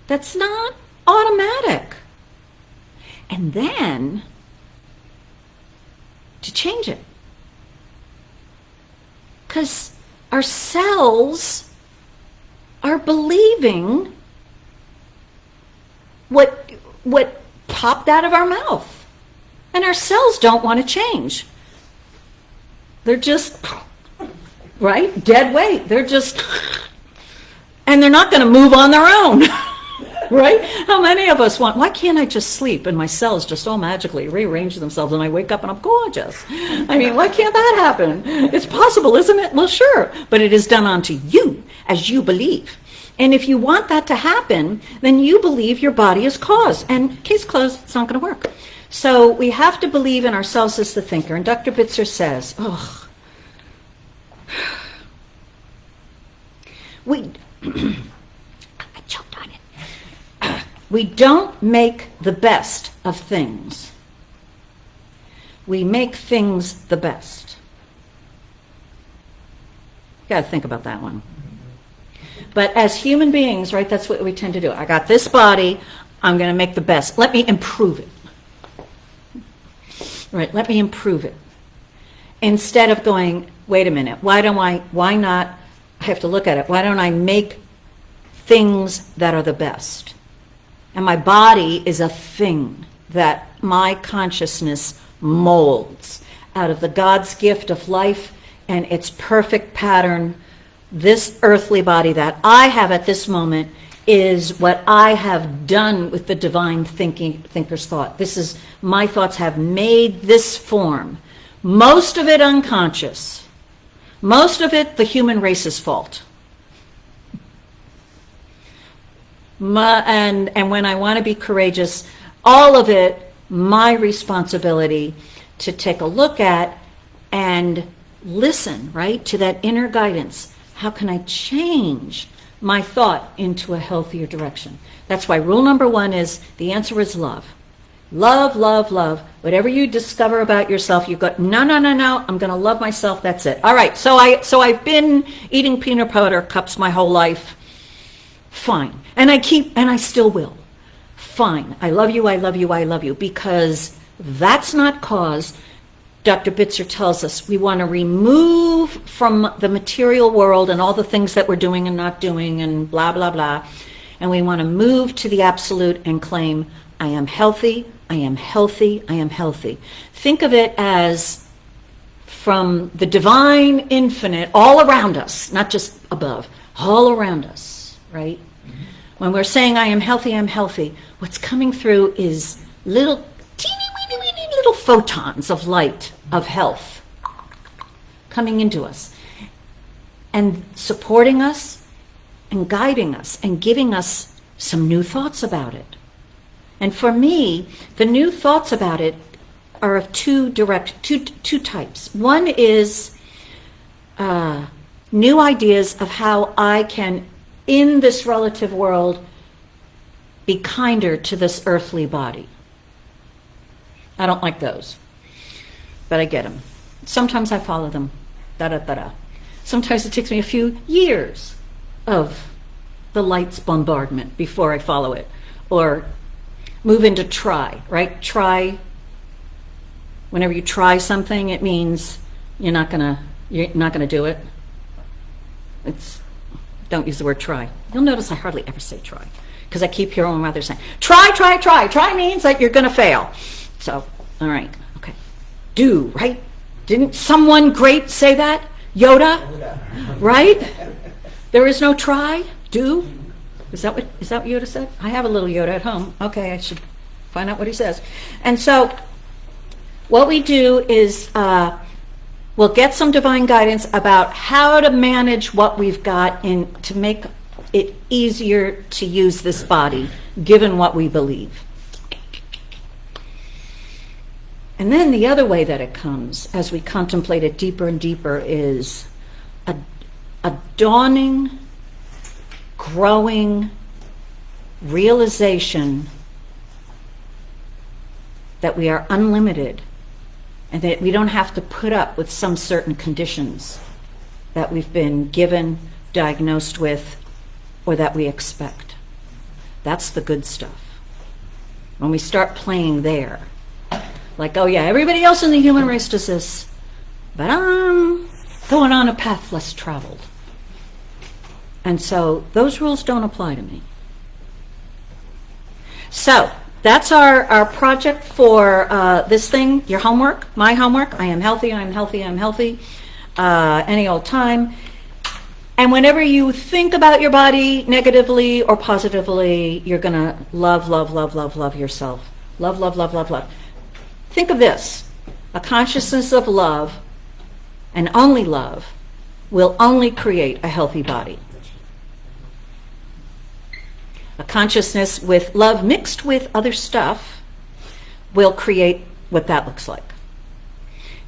That's not automatic. And then to change it. Because our cells are believing what popped out of our mouth. And our cells don't want to change. They're just, right? Dead weight. They're just, and they're not going to move on their own. Right? How many of us want, why can't I just sleep and my cells just all magically rearrange themselves and I wake up and I'm gorgeous? I mean, why can't that happen? It's possible, isn't it? Well, sure. But it is done unto you as you believe. And if you want that to happen, then you believe your body is cause. And case closed, it's not going to work. So we have to believe in ourselves as the thinker. And Dr. Bitzer says, we choked on it. We don't make the best of things. We make things the best. You got to think about that one. But as human beings, right, that's what we tend to do. I got this body, I'm going to make the best. Let me improve it. Right, let me improve it. Instead of going, wait a minute, why not, I have to look at it, why don't I make things that are the best? And my body is a thing that my consciousness molds out of the God's gift of life and its perfect pattern. This earthly body that I have at this moment is what I have done with the divine thinker's thought. This is, my thoughts have made this form. Most of it unconscious. Most of it the human race's fault. And when I want to be courageous, all of it my responsibility to take a look at and listen, right, to that inner guidance. How can I change my thought into a healthier direction? That's why rule number 1 is, the answer is love. Love, love, love. Whatever you discover about yourself, you go, no, I'm going to love myself, that's it. All right, so I've been eating peanut butter cups my whole life. Fine. And I still will. Fine. I love you, I love you, I love you. Because that's not cause. Dr. Bitzer tells us, we want to remove from the material world and all the things that we're doing and not doing and blah, blah, blah. And we want to move to the absolute and claim, I am healthy, I am healthy, I am healthy. Think of it as from the divine infinite all around us, not just above, all around us, right? When we're saying I am healthy, what's coming through is little teeny weeny little photons of light, of health, coming into us and supporting us and guiding us and giving us some new thoughts about it. And for me, the new thoughts about it are of two types. One is new ideas of how I can, in this relative world, be kinder to this earthly body. I don't like those, but I get them. Sometimes I follow them. Da-da-da-da. Sometimes it takes me a few years of the light's bombardment before I follow it, or move into try, right? Try. Whenever you try something, it means you're not gonna do it. Don't use the word try. You'll notice I hardly ever say try, because I keep hearing my mother saying, try. Try means that you're gonna fail. So, all right, okay. Do, right? Didn't someone great say that? Yoda? Right? There is no try, do. Is that what Yoda said? I have a little Yoda at home. Okay, I should find out what he says. And so, what we do is we'll get some divine guidance about how to manage what we've got to make it easier to use this body, given what we believe. And then the other way that it comes, as we contemplate it deeper and deeper, is a dawning, growing realization that we are unlimited and that we don't have to put up with some certain conditions that we've been given, diagnosed with, or that we expect. That's the good stuff. When we start playing there, like, oh yeah, everybody else in the human race does this, but I'm going on a path less traveled. And so those rules don't apply to me. So that's our project for this thing, your homework, my homework. I am healthy, I'm healthy, I'm healthy, any old time. And whenever you think about your body negatively or positively, you're going to love yourself. Love. Think of this. A consciousness of love, and only love, will only create a healthy body. A consciousness with love mixed with other stuff will create what that looks like.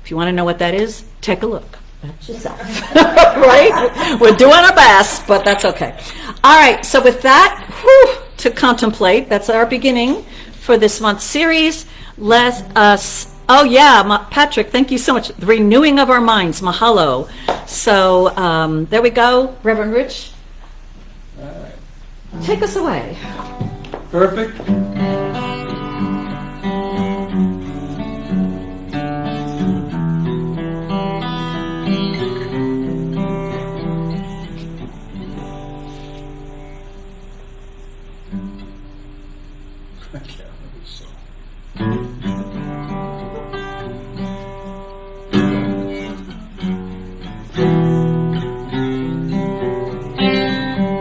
If you want to know what that is, take a look at yourself. Right? We're doing our best, but that's okay. All right, so with that, to contemplate, that's our beginning for this month's series. Let us, Patrick, thank you so much. The renewing of our minds, mahalo. So there we go, Reverend Rich. All right. Take us away. Perfect.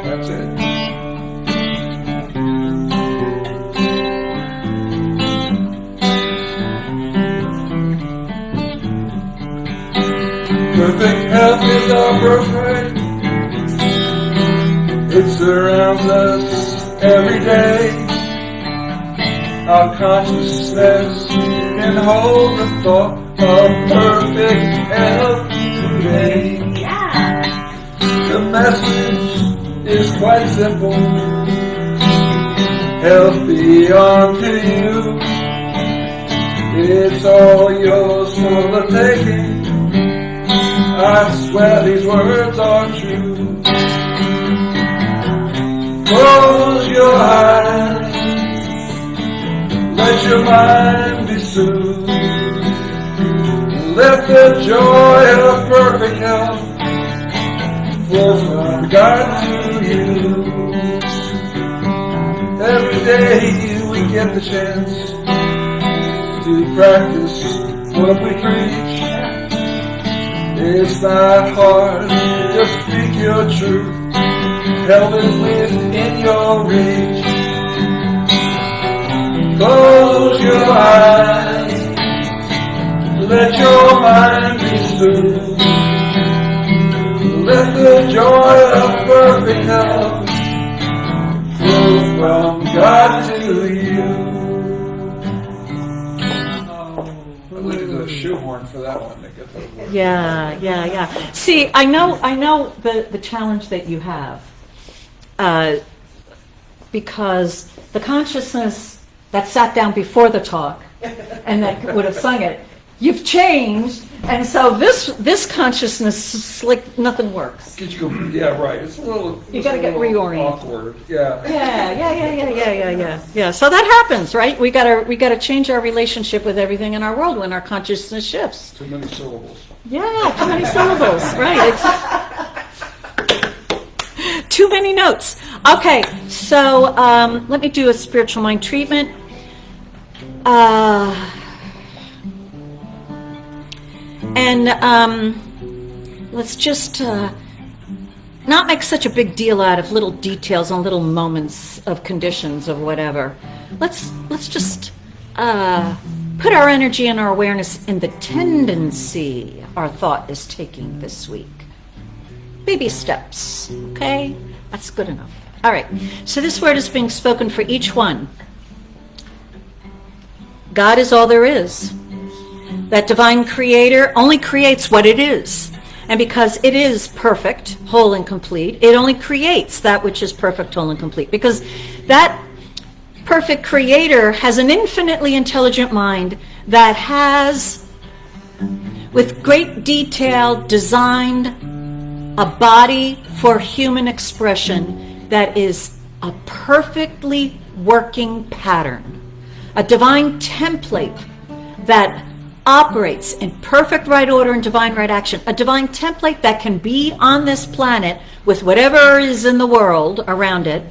That's it. Perfect health is our birthright. It surrounds us every day. Our consciousness can hold the thought of perfect health today. The message is quite simple. Health belongs to you. It's all yours for the taking. I swear these words are true. Close your eyes. Let your mind be soothed. the joy of perfect health flow from God to you. Every day we get the chance to practice what we preach. It's not hard, just speak your truth. Health is within your reach. Close your eyes, let your mind be still. Let the joy of perfect health flow from God to you. I needed a shoehorn for that one to get those words. Yeah. See, I know the challenge that you have, because the consciousness that sat down before the talk and that would have sung it, you've changed, and so this consciousness is like nothing works. Yeah, right. It's a little. You gotta get reoriented. Awkward. Yeah. Yeah. So that happens, right? We gotta change our relationship with everything in our world when our consciousness shifts. Too many syllables. Yeah, too many syllables, right? Too many notes. Okay, so let me do a spiritual mind treatment. Let's just not make such a big deal out of little details and little moments of conditions of whatever. Let's just put our energy and our awareness in the tendency our thought is taking this week. Baby steps, okay? That's good enough. All right, so this word is being spoken for each one. God is all there is. That divine creator only creates what it is. And because it is perfect, whole, and complete, it only creates that which is perfect, whole, and complete. Because that perfect creator has an infinitely intelligent mind that has, with great detail, designed a body for human expression that is a perfectly working pattern, a divine template that operates in perfect right order and divine right action, a divine template that can be on this planet with whatever is in the world around it,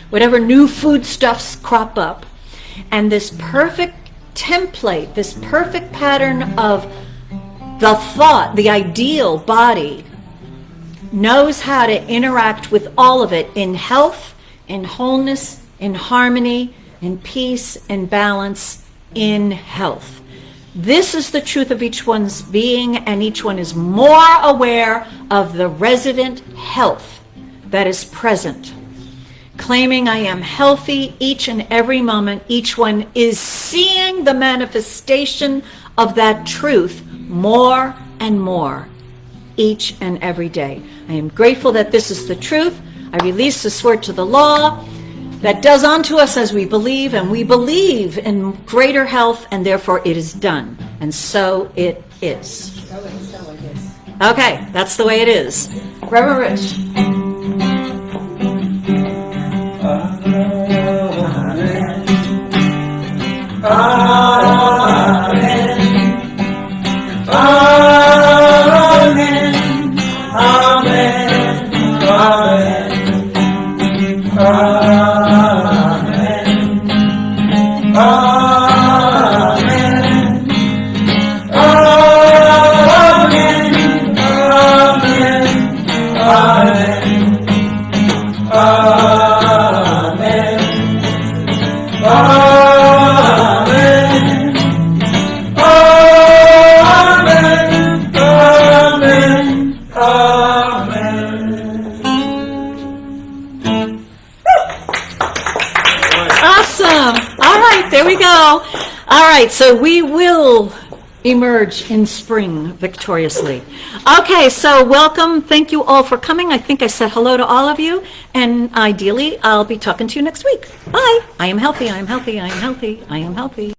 whatever new foodstuffs crop up, and this perfect template, this perfect pattern of the thought, the ideal body, knows how to interact with all of it in health, in wholeness, in harmony, in peace, in balance, in health. This is the truth of each one's being, and each one is more aware of the resident health that is present. Claiming I am healthy each and every moment, each one is seeing the manifestation of that truth more and more each and every day. I am grateful that this is the truth. I release this word to the law that does unto us as we believe, and we believe in greater health, and therefore it is done. And so it is. Okay, that's the way it is. Reverend Rich. All right, so we will emerge in spring victoriously. Okay, so welcome. Thank you all for coming. I think I said hello to all of you, and ideally, I'll be talking to you next week. Bye. I am healthy. I am healthy. I am healthy. I am healthy.